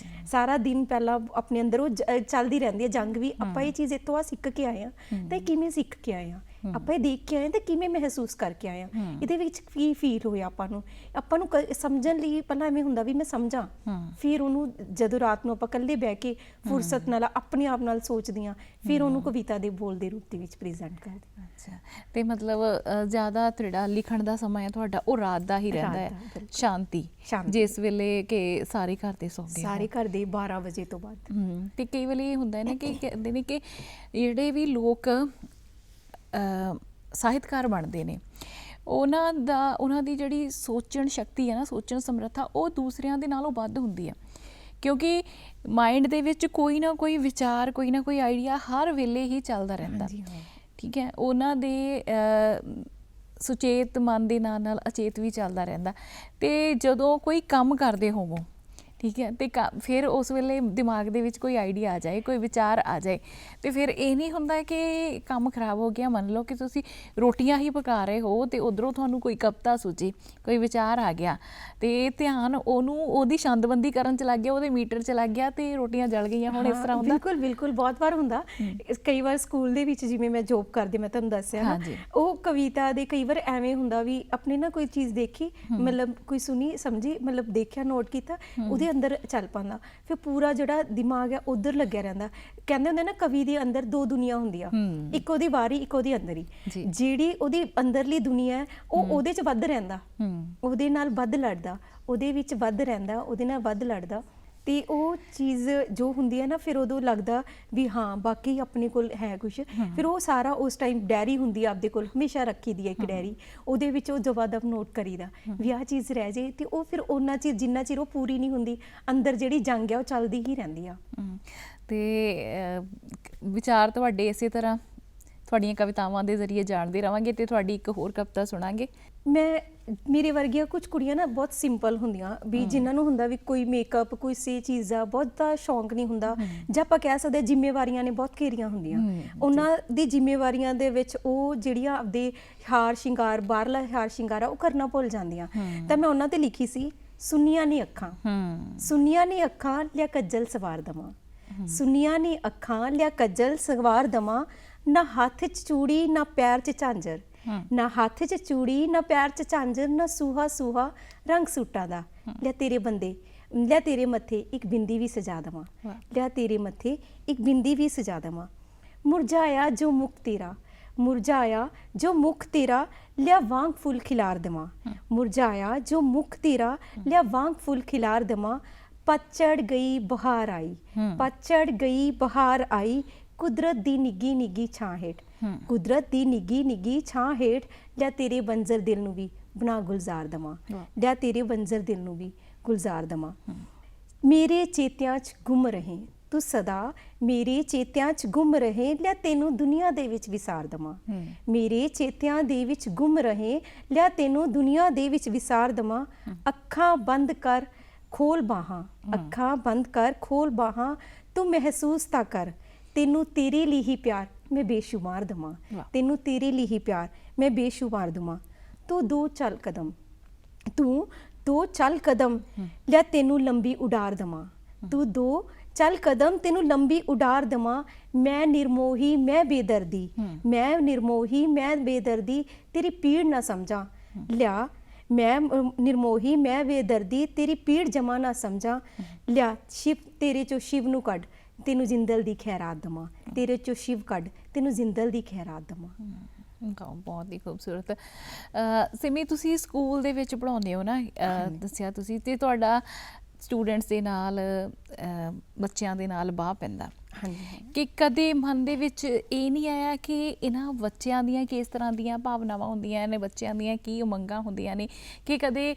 ਸਾਰਾ ਦਿਨ ਪਹਿਲਾਂ ਆਪਣੇ ਅੰਦਰ ਉਹ ਚੱਲਦੀ ਰਹਿੰਦੀ ਹੈ ਜੰਗ ਵੀ, ਆਪਾਂ ਇਹ ਚੀਜ਼ ਇੱਥੋਂ ਆ ਸਿੱਖ ਕੇ ਆਏ ਆ ਤਾਂ ਇਹ ਕਿਵੇਂ ਸਿੱਖ ਕੇ ਆਏ ਆ, ਆਪਾਂ ਇਹ ਦੇਖ ਕੇ ਆਏ ਤਾਂ ਕਿਵੇਂ ਮਹਿਸੂਸ ਕਰਕੇ ਆਏ ਆ, ਇਹਦੇ ਵਿੱਚ ਕੀ ਫੀਲ ਹੋਇਆ ਆਪਾਂ ਨੂੰ ਸਮਝਣ ਲਈ ਪਹਿਲਾਂ ਐਵੇਂ ਹੁੰਦਾ ਵੀ ਮੈਂ ਸਮਝਾਂ। ਫਿਰ ਉਹਨੂੰ ਜਦੋਂ ਰਾਤ ਨੂੰ ਆਪਾਂ ਇਕੱਲੇ ਬਹਿ ਕੇ ਫੁਰਸਤ ਨਾਲ ਆਪਣੇ ਆਪ ਨਾਲ ਸੋਚਦੇ ਹਾਂ, ਫਿਰ ਉਹਨੂੰ ਕਵਿਤਾ ਦੇ ਬੋਲ ਦੇ ਰੂਪ ਦੇ ਵਿੱਚ ਪ੍ਰੈਜ਼ੈਂਟ ਕਰਦੇ ਹਾਂ। ਅੱਛਾ। ਤੇ ਮਤਲਬ ਜ਼ਿਆਦਾ ਜਿਹੜਾ ਲਿਖਣ ਦਾ ਸਮਾਂ ਹੈ ਤੁਹਾਡਾ ਉਹ ਰਾਤ ਦਾ ਹੀ ਰਹਿੰਦਾ ਹੈ? ਸ਼ਾਂਤੀ, ਜਿਸ ਵੇਲੇ ਕਿ ਸਾਰੇ ਘਰ ਦੇ ਸੌਂਦੇ, ਸਾਰੇ ਘਰ ਦੇ 12 ਵਜੇ ਤੋਂ ਬਾਅਦ। ਤੇ ਕਈ ਵੇਲੇ ਇਹ ਹੁੰਦਾ ਹੈ ਨਾ ਕਿ ਕਹਿੰਦੇ ਨੇ ਕਿ ਜਿਹੜੇ ਵੀ ਲੋਕ ਸਾਹਿਤਕਾਰ ਬਣਦੇ ਨੇ, ਉਹਨਾਂ ਦੀ ਜਿਹੜੀ ਸੋਚਣ ਸ਼ਕਤੀ ਹੈ ਨਾ, ਸੋਚਣ ਸਮਰੱਥਾ, ਉਹ ਦੂਸਰਿਆਂ ਦੇ ਨਾਲੋਂ ਵੱਧ ਹੁੰਦੀ ਆ। ਕਿਉਂਕਿ ਮਾਈਂਡ ਦੇ ਵਿੱਚ ਕੋਈ ਨਾ ਕੋਈ ਵਿਚਾਰ, ਕੋਈ ਨਾ ਕੋਈ ਆਈਡੀਆ ਹਰ ਵੇਲੇ ਹੀ ਚੱਲਦਾ ਰਹਿੰਦਾ। ਠੀਕ ਹੈ। ਉਹਨਾਂ ਦੇ ਸੁਚੇਤ ਮਨ ਦੇ ਨਾਲ ਨਾਲ ਅਚੇਤ ਵੀ ਚੱਲਦਾ ਰਹਿੰਦਾ। ਤੇ ਜਦੋਂ ਕੋਈ ਕੰਮ ਕਰਦੇ ਹੋਵੋ, ਠੀਕ ਹੈ, ਤੇ ਫਿਰ ਉਸ ਵੇਲੇ ਦਿਮਾਗ ਦੇ ਵਿੱਚ ਕੋਈ ਆਈਡੀਆ ਆ ਜਾਏ, ਕੋਈ ਵਿਚਾਰ ਆ ਜਾਏ, ਤੇ ਫਿਰ ਇਹ ਨਹੀਂ ਹੁੰਦਾ ਕਿ ਕੰਮ ਖਰਾਬ ਹੋ ਗਿਆ। ਮੰਨ ਲਓ ਕਿ ਤੁਸੀਂ ਰੋਟੀਆਂ ਹੀ ਪਕਾ ਰਹੇ ਹੋ ਤੇ ਉਧਰੋਂ ਤੁਹਾਨੂੰ ਕੋਈ ਕਵਿਤਾ ਸੂਝੀ, ਕੋਈ ਵਿਚਾਰ ਆ ਗਿਆ ਤੇ ਧਿਆਨ ਉਹਦੀ ਛੰਦਬੰਦੀ ਕਰਨ ਚ ਲੱਗ ਗਿਆ, ਉਹਦੇ ਮੀਟਰ ਚ ਲੱਗ ਗਿਆ ਤੇ ਰੋਟੀਆਂ ਜਲ ਗਈਆਂ। ਹੁਣ ਇਸ ਤਰ੍ਹਾਂ ਹੁੰਦਾ? ਬਿਲਕੁਲ ਬਿਲਕੁਲ, ਬਹੁਤ ਵਾਰ ਹੁੰਦਾ। ਕਈ ਵਾਰ ਸਕੂਲ ਦੇ ਵਿੱਚ ਜਿਵੇਂ ਮੈਂ ਜੋਬ ਕਰਦੀ, ਮੈਂ ਤੁਹਾਨੂੰ ਦੱਸਿਆ ਨਾ, ਉਹ ਕਵਿਤਾ ਦੇ ਕਈ ਵਾਰ ਐਵੇਂ ਹੁੰਦਾ ਵੀ ਆਪਣੇ ਨਾ ਕੋਈ ਚੀਜ਼ ਦੇਖੀ, ਮਤਲਬ ਕੋਈ ਸੁਣੀ ਸਮਝੀ, ਮਤਲਬ ਦੇਖਿਆ, ਨੋਟ ਕੀਤਾ, ਉਹਦੇ ਅੰਦਰ ਚੱਲ ਪਾਉਂਦਾ। ਫਿਰ ਪੂਰਾ ਜਿਹੜਾ ਦਿਮਾਗ ਹੈ ਉਧਰ ਲੱਗਿਆ ਰਹਿੰਦਾ। ਕਹਿੰਦੇ ਹੁੰਦੇ ਨਾ ਕਵੀ ਦੇ ਅੰਦਰ 2 ਦੁਨੀਆ ਹੁੰਦੀਆਂ, ਇੱਕ ਉਹਦੀ ਬਾਹਰੀ, ਇੱਕ ਉਹਦੀ ਅੰਦਰੀ। ਜਿਹੜੀ ਉਹਦੀ ਅੰਦਰਲੀ ਦੁਨੀਆ ਹੈ ਉਹ ਉਹਦੇ 'ਚ ਵੱਧ ਰਹਿੰਦਾ, ਉਹਦੇ ਨਾਲ ਵੱਧ ਲੜਦਾ, ਉਹਦੇ ਵਿੱਚ ਵੱਧ ਰਹਿੰਦਾ, ਉਹਦੇ ਨਾਲ ਵੱਧ ਲੜਦਾ। ਤੇ ਉਹ ਚੀਜ਼ ਜੋ ਹੁੰਦੀ ਹੈ ਨਾ, ਫਿਰ ਉਦੋਂ ਲੱਗਦਾ ਵੀ ਹਾਂ ਬਾਕੀ ਆਪਣੇ ਕੋਲ ਹੈ ਕੁਛ। ਫਿਰ ਉਹ ਸਾਰਾ ਉਸ ਟਾਈਮ ਡਾਇਰੀ ਹੁੰਦੀ ਆ ਆਪਦੇ ਕੋਲ, ਹਮੇਸ਼ਾ ਰੱਖੀ ਦੀ ਹੈ ਇੱਕ ਡਾਇਰੀ, ਉਹਦੇ ਵਿੱਚ ਉਹ ਦਬ ਨੋਟ ਕਰੀਦਾ ਵੀ ਆਹ ਚੀਜ਼ ਰਹਿ ਜੇ। ਤੇ ਉਹ ਫਿਰ ਉਹਨਾਂ ਚਿਰ, ਜਿੰਨਾ ਚਿਰ ਉਹ ਪੂਰੀ ਨਹੀਂ ਹੁੰਦੀ, ਅੰਦਰ ਜਿਹੜੀ ਜੰਗ ਹੈ ਉਹ ਚੱਲਦੀ ਹੀ ਰਹਿੰਦੀ ਆ। ਤੇ ਵਿਚਾਰ ਤੁਹਾਡੇ ਇਸੇ ਤਰ੍ਹਾਂ ਤੁਹਾਡੀਆਂ ਕਵਿਤਾਵਾਂ ਦੇ ਜ਼ਰੀਏ ਜਾਣਦੇ ਰਵਾਂਗੇ ਤੇ ਤੁਹਾਡੀ ਇੱਕ ਹੋਰ ਕਵਿਤਾ ਸੁਣਾਂਗੇ। ਮੈਂ ਮੇਰੇ ਵਰਗੀਆਂ ਕੁਝ ਕੁੜੀਆਂ ਨਾ ਬਹੁਤ ਸਿੰਪਲ ਹੁੰਦੀਆਂ ਵੀ ਜਿਨ੍ਹਾਂ ਨੂੰ ਹੁੰਦਾ ਵੀ ਕੋਈ ਮੇਕਅਪ ਕੋਈ ਸੇ ਚੀਜ਼ ਦਾ ਬਹੁਤਾ ਸ਼ੌਂਕ ਨਹੀਂ ਹੁੰਦਾ, ਜਾਂ ਆਪਾਂ ਕਹਿ ਸਕਦੇ ਜ਼ਿੰਮੇਵਾਰੀਆਂ ਨੇ ਬਹੁਤ ਘੇਰੀਆਂ ਹੁੰਦੀਆਂ। ਉਹਨਾਂ ਦੀ ਜ਼ਿੰਮੇਵਾਰੀਆਂ ਦੇ ਵਿੱਚ ਉਹ ਜਿਹੜੀਆਂ ਆਪਦੇ ਹਾਰ ਸ਼ਿੰਗਾਰ ਬਾਹਰਲਾ ਹਾਰ ਸ਼ਿੰਗਾਰ ਆ ਉਹ ਕਰਨਾ ਭੁੱਲ ਜਾਂਦੀਆਂ। ਤਾਂ ਮੈਂ ਉਹਨਾਂ ਤੇ ਲਿਖੀ ਸੀ, ਸੁੰਨੀਆਂ ਨੇ ਅੱਖਾਂ, ਸੁੰਨੀਆਂ ਨੇ ਅੱਖਾਂ ਲਿਆ ਕੱਜਲ ਸਵਾਰ ਦਵਾਂ, ਸੁੰਨੀਆਂ ਨੇ ਅੱਖਾਂ ਲਿਆ ਕੱਜਲ ਸਵਾਰ ਦਵਾਂ, ਨਾ ਹੱਥ 'ਚ ਚੂੜੀ ਨਾ ਪੈਰ 'ਚ ਝਾਂਜਰ, ਨਾ ਹੱਥ 'ਚ ਚੂੜੀ ਨਾ ਪੈਰ 'ਚ ਝਾਂਜਰ, ਨਾ ਸੂਹਾ ਸੂਹਾ ਰੰਗ ਸੂਟਾਂ ਦਾ, ਲਿਆ ਤੇਰੇ ਬੰਦੇ ਲਿਆ ਤੇਰੇ ਮੱਥੇ ਇੱਕ ਬਿੰਦੀ ਵੀ ਸਜਾ ਦੇਵਾਂ, ਲਿਆ ਤੇਰੇ ਮੱਥੇ ਇੱਕ ਬਿੰਦੀ ਵੀ ਸਜਾ ਦੇਵਾਂ, ਮੁਰਝਾਇਆ ਜੋ ਮੁਖ ਤੇਰਾ, ਮੁਰਝਾਇਆ ਜੋ ਮੁਖ ਤੇਰਾ ਲਿਆ ਵਾਂਗ ਫੁੱਲ ਖਿਲਾਰ ਦੇਵਾਂ, ਮੁਰਝਾਇਆ ਜੋ ਮੁਖ ਤੇਰਾ ਲਿਆ ਵਾਂਗ ਫੁੱਲ ਖਿਲਾਰ ਦੇਵਾਂ, ਪਤਝੜ ਗਈ ਬਹਾਰ ਆਈ, ਪਤਝੜ ਗਈ ਬਹਾਰ ਆਈ, ਕੁਦਰਤ ਦੀ ਨਿੱਗੀ ਨਿੱਗੀ ਛਾਂ ਹੇਠ, ਕੁਦਰਤ ਦੀ ਨਿੱਗੀ ਨਿੱਗੀ ਛਾਂ ਹੇਠ, ਲਿਆ ਤੇਰੇ ਬੰਜਰ ਦਿਲ ਨੂੰ ਵੀ ਬਣਾ ਗੁਲਜ਼ਾਰ ਦਵਾਂ, ਲਿਆ ਤੇਰੇ ਬੰਜਰ ਦਿਲ ਨੂੰ ਵੀ ਗੁਲਜ਼ਾਰ ਦਵਾਂ, ਮੇਰੇ ਚੇਤਿਆਂ 'ਚ ਗੁੰਮ ਰਹੇ ਤੂੰ ਸਦਾ, ਮੇਰੇ ਚੇਤਿਆਂ 'ਚ ਗੁੰਮ ਰਹੇ ਲਿਆ ਤੈਨੂੰ ਦੁਨੀਆ ਦੇ ਵਿੱਚ ਵਿਸਾਰ ਦਵਾਂ, ਮੇਰੇ ਚੇਤਿਆਂ ਦੇ ਵਿੱਚ ਗੁੰਮ ਰਹੇ ਲਿਆ ਤੈਨੂੰ ਦੁਨੀਆ ਦੇ ਵਿੱਚ ਵਿਸਾਰ ਦਵਾਂ, ਅੱਖਾਂ ਬੰਦ ਕਰ ਖੋਲ ਬਾਹਾਂ, ਅੱਖਾਂ ਬੰਦ ਕਰ ਖੋਲ ਬਾਹਾਂ, ਤੂੰ ਮਹਿਸੂਸ ਤਾਂ ਕਰ ਤੈਨੂੰ ਤੇਰੇ ਲਈ ਹੀ ਪਿਆਰ ਮੈਂ ਬੇਸ਼ੁਮਾਰ ਦਵਾਂ, ਤੈਨੂੰ ਤੇਰੇ ਲਈ ਹੀ ਪਿਆਰ ਮੈਂ ਬੇਸ਼ੁਮਾਰ ਦਵਾਂ, ਤੂੰ ਦੋ ਚੱਲ ਕਦਮ, ਤੂੰ ਦੋ ਚੱਲ ਕਦਮ ਲਿਆ ਤੈਨੂੰ ਲੰਬੀ ਉਡਾਰ ਦਵਾਂ, ਤੂੰ ਦੋ ਚੱਲ ਕਦਮ ਤੈਨੂੰ ਲੰਬੀ ਉਡਾਰ ਦਵਾਂ, ਮੈਂ ਨਿਰਮੋਹੀ ਮੈਂ ਬੇਦਰਦੀ, ਮੈਂ ਨਿਰਮੋਹੀ ਮੈਂ ਬੇਦਰਦੀ ਤੇਰੀ ਪੀੜ ਨਾ ਸਮਝਾਂ, ਲਿਆ ਮੈਂ ਨਿਰਮੋਹੀ ਮੈਂ ਬੇਦਰਦੀ ਤੇਰੀ ਪੀੜ ਜਮਾ ਨਾ ਸਮਝਾਂ, ਲਿਆ ਸ਼ਿਵ ਤੇਰੇ ਚੋਂ ਸ਼ਿਵ ਨੂੰ ਕੱਢ ਤੈਨੂੰ ਜਿੰਦਲ ਦੀ ਖੈਰਾਤ ਦਵਾਂ, ਤੇਰੇ ਚੋਂ ਸ਼ਿਵ ਕੱਢ ਤੈਨੂੰ ਜਿੰਦਲ ਦੀ ਖੈਰਾਤ ਦਵਾਂ। ਬਹੁਤ ਹੀ ਖੂਬਸੂਰਤ। ਸਿਮੀ, ਤੁਸੀਂ ਸਕੂਲ ਦੇ ਵਿੱਚ ਪੜ੍ਹਾਉਂਦੇ ਹੋ ਨਾ, ਦੱਸਿਆ ਤੁਸੀਂ, ਤੇ ਤੁਹਾਡਾ ਸਟੂਡੈਂਟਸ ਦੇ ਨਾਲ ਬੱਚਿਆਂ ਦੇ ਨਾਲ ਬਾਹ ਪੈਂਦਾ, ਕਿ ਕਦੇ ਮਨ ਦੇ ਵਿੱਚ ਇਹ ਨਹੀਂ ਆਇਆ ਕਿ ਇਹਨਾਂ ਬੱਚਿਆਂ ਦੀਆਂ ਕਿਸ ਤਰ੍ਹਾਂ ਦੀਆਂ ਭਾਵਨਾਵਾਂ ਹੁੰਦੀਆਂ ਨੇ, ਬੱਚਿਆਂ ਦੀਆਂ ਕੀ ਉਮੰਗਾਂ ਹੁੰਦੀਆਂ ਨੇ, ਕਿ ਕਦੇ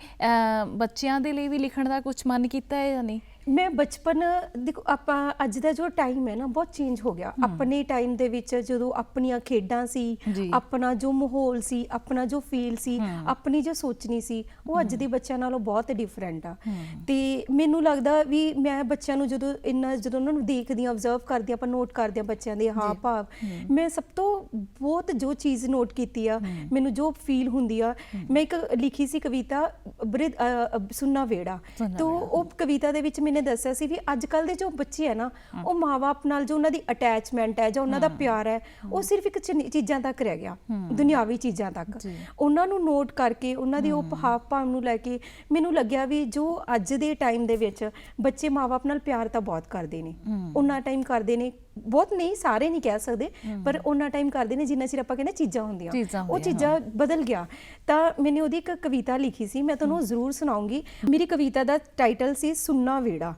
ਬੱਚਿਆਂ ਦੇ ਲਈ ਵੀ ਲਿਖਣ ਦਾ ਕੁਝ ਮਨ ਕੀਤਾ ਹੈ ਜਾਂ ਨਹੀਂ? ਮੈਂ ਬਚਪਨ ਦੇਖੋ, ਆਪਾਂ ਅੱਜ ਦਾ ਜੋ ਟਾਈਮ ਹੈ ਨਾ ਬਹੁਤ ਚੇਂਜ ਹੋ ਗਿਆ। ਆਪਣੇ ਟਾਈਮ ਦੇ ਵਿੱਚ ਜਦੋਂ ਆਪਣੀਆਂ ਖੇਡਾਂ ਸੀ, ਆਪਣਾ ਜੋ ਮਾਹੌਲ ਸੀ, ਆਪਣਾ ਜੋ ਫੀਲ ਸੀ, ਆਪਣੀ ਜੋ ਸੋਚਣੀ ਸੀ, ਉਹ ਅੱਜ ਦੇ ਬੱਚਿਆਂ ਨਾਲੋਂ ਬਹੁਤ ਡਿਫਰੈਂਟ ਆ। ਤੇ ਮੈਨੂੰ ਲੱਗਦਾ ਵੀ ਮੈਂ ਬੱਚਿਆਂ ਨੂੰ ਜਦੋਂ ਉਹਨਾਂ ਨੂੰ ਦੇਖਦੀ ਹਾਂ, ਆਬਜ਼ਰਵ ਕਰਦੀ ਹਾਂ, ਆਪਾਂ ਨੋਟ ਕਰਦੇ ਹਾਂ ਬੱਚਿਆਂ ਦੇ ਹਾਵ ਭਾਵ, ਮੈਂ ਸਭ ਤੋਂ ਬਹੁਤ ਜੋ ਚੀਜ਼ ਨੋਟ ਕੀਤੀ ਆ, ਮੈਨੂੰ ਜੋ ਫੀਲ ਹੁੰਦੀ ਆ, ਮੈਂ ਇੱਕ ਲਿਖੀ ਸੀ ਕਵਿਤਾ ਸੁੰਨਾ ਵੇੜਾ, ਤਾਂ ਉਹ ਕਵਿਤਾ ਦੇ ਵਿੱਚ ਨੇ ਦੱਸਿਆ ਸੀ ਵੀ ਅੱਜ ਕੱਲ੍ਹ ਦੇ ਜੋ ਬੱਚੇ ਹੈ ਨਾ, ਉਹ ਮਾਂ-ਬਾਪ ਨਾਲ ਜੋ ਉਹਨਾਂ ਦੀ ਅਟੈਚਮੈਂਟ ਹੈ ਜਾਂ ਉਹਨਾਂ ਦਾ ਪਿਆਰ ਹੈ, ਉਹ ਸਿਰਫ ਇੱਕ ਚੀਜ਼ਾਂ ਤੱਕ ਰਹਿ ਗਿਆ, ਦੁਨਿਆਵੀ ਚੀਜ਼ਾਂ ਤੱਕ। ਉਹਨਾਂ ਨੂੰ ਨੋਟ ਕਰਕੇ, ਉਹਨਾਂ ਦੇ ਉਹ ਹਾਵ ਭਾਵ ਨੂੰ ਲੈ ਕੇ ਮੈਨੂੰ ਲੱਗਿਆ ਵੀ ਜੋ ਅੱਜ ਦੇ ਟਾਈਮ ਦੇ ਵਿੱਚ ਬੱਚੇ ਮਾਂ-ਬਾਪ ਨਾਲ ਪਿਆਰ ਤਾਂ ਬਹੁਤ ਕਰਦੇ ਨੇ, ਉਹਨਾਂ ਟਾਈਮ ਕਰਦੇ ਨੇ, ਬਹੁਤ ਨਹੀਂ, ਸਾਰੇ ਨਹੀਂ ਕਹਿ ਸਕਦੇ, ਪਰ ਉਹਨਾਂ ਟਾਈਮ ਕਰਦੇ ਨੇ ਜਿੰਨਾ ਚਿਰ ਆਪਾਂ ਕਹਿੰਦੇ ਚੀਜ਼ਾਂ ਹੁੰਦੀਆਂ, ਉਹ ਚੀਜ਼ਾਂ ਬਦਲ ਗਿਆ। ਤਾਂ ਮੈंने ਉਹਦੀ ਇੱਕ ਕਵਿਤਾ ਲਿਖੀ ਸੀ, ਮੈਂ ਤੁਹਾਨੂੰ ਜ਼ਰੂਰ ਸੁਣਾਉਂਗੀ। ਮੇਰੀ ਕਵਿਤਾ ਦਾ ਟਾਈਟਲ ਸੀ ਸੁੰਨਾ ਵੇੜਾ।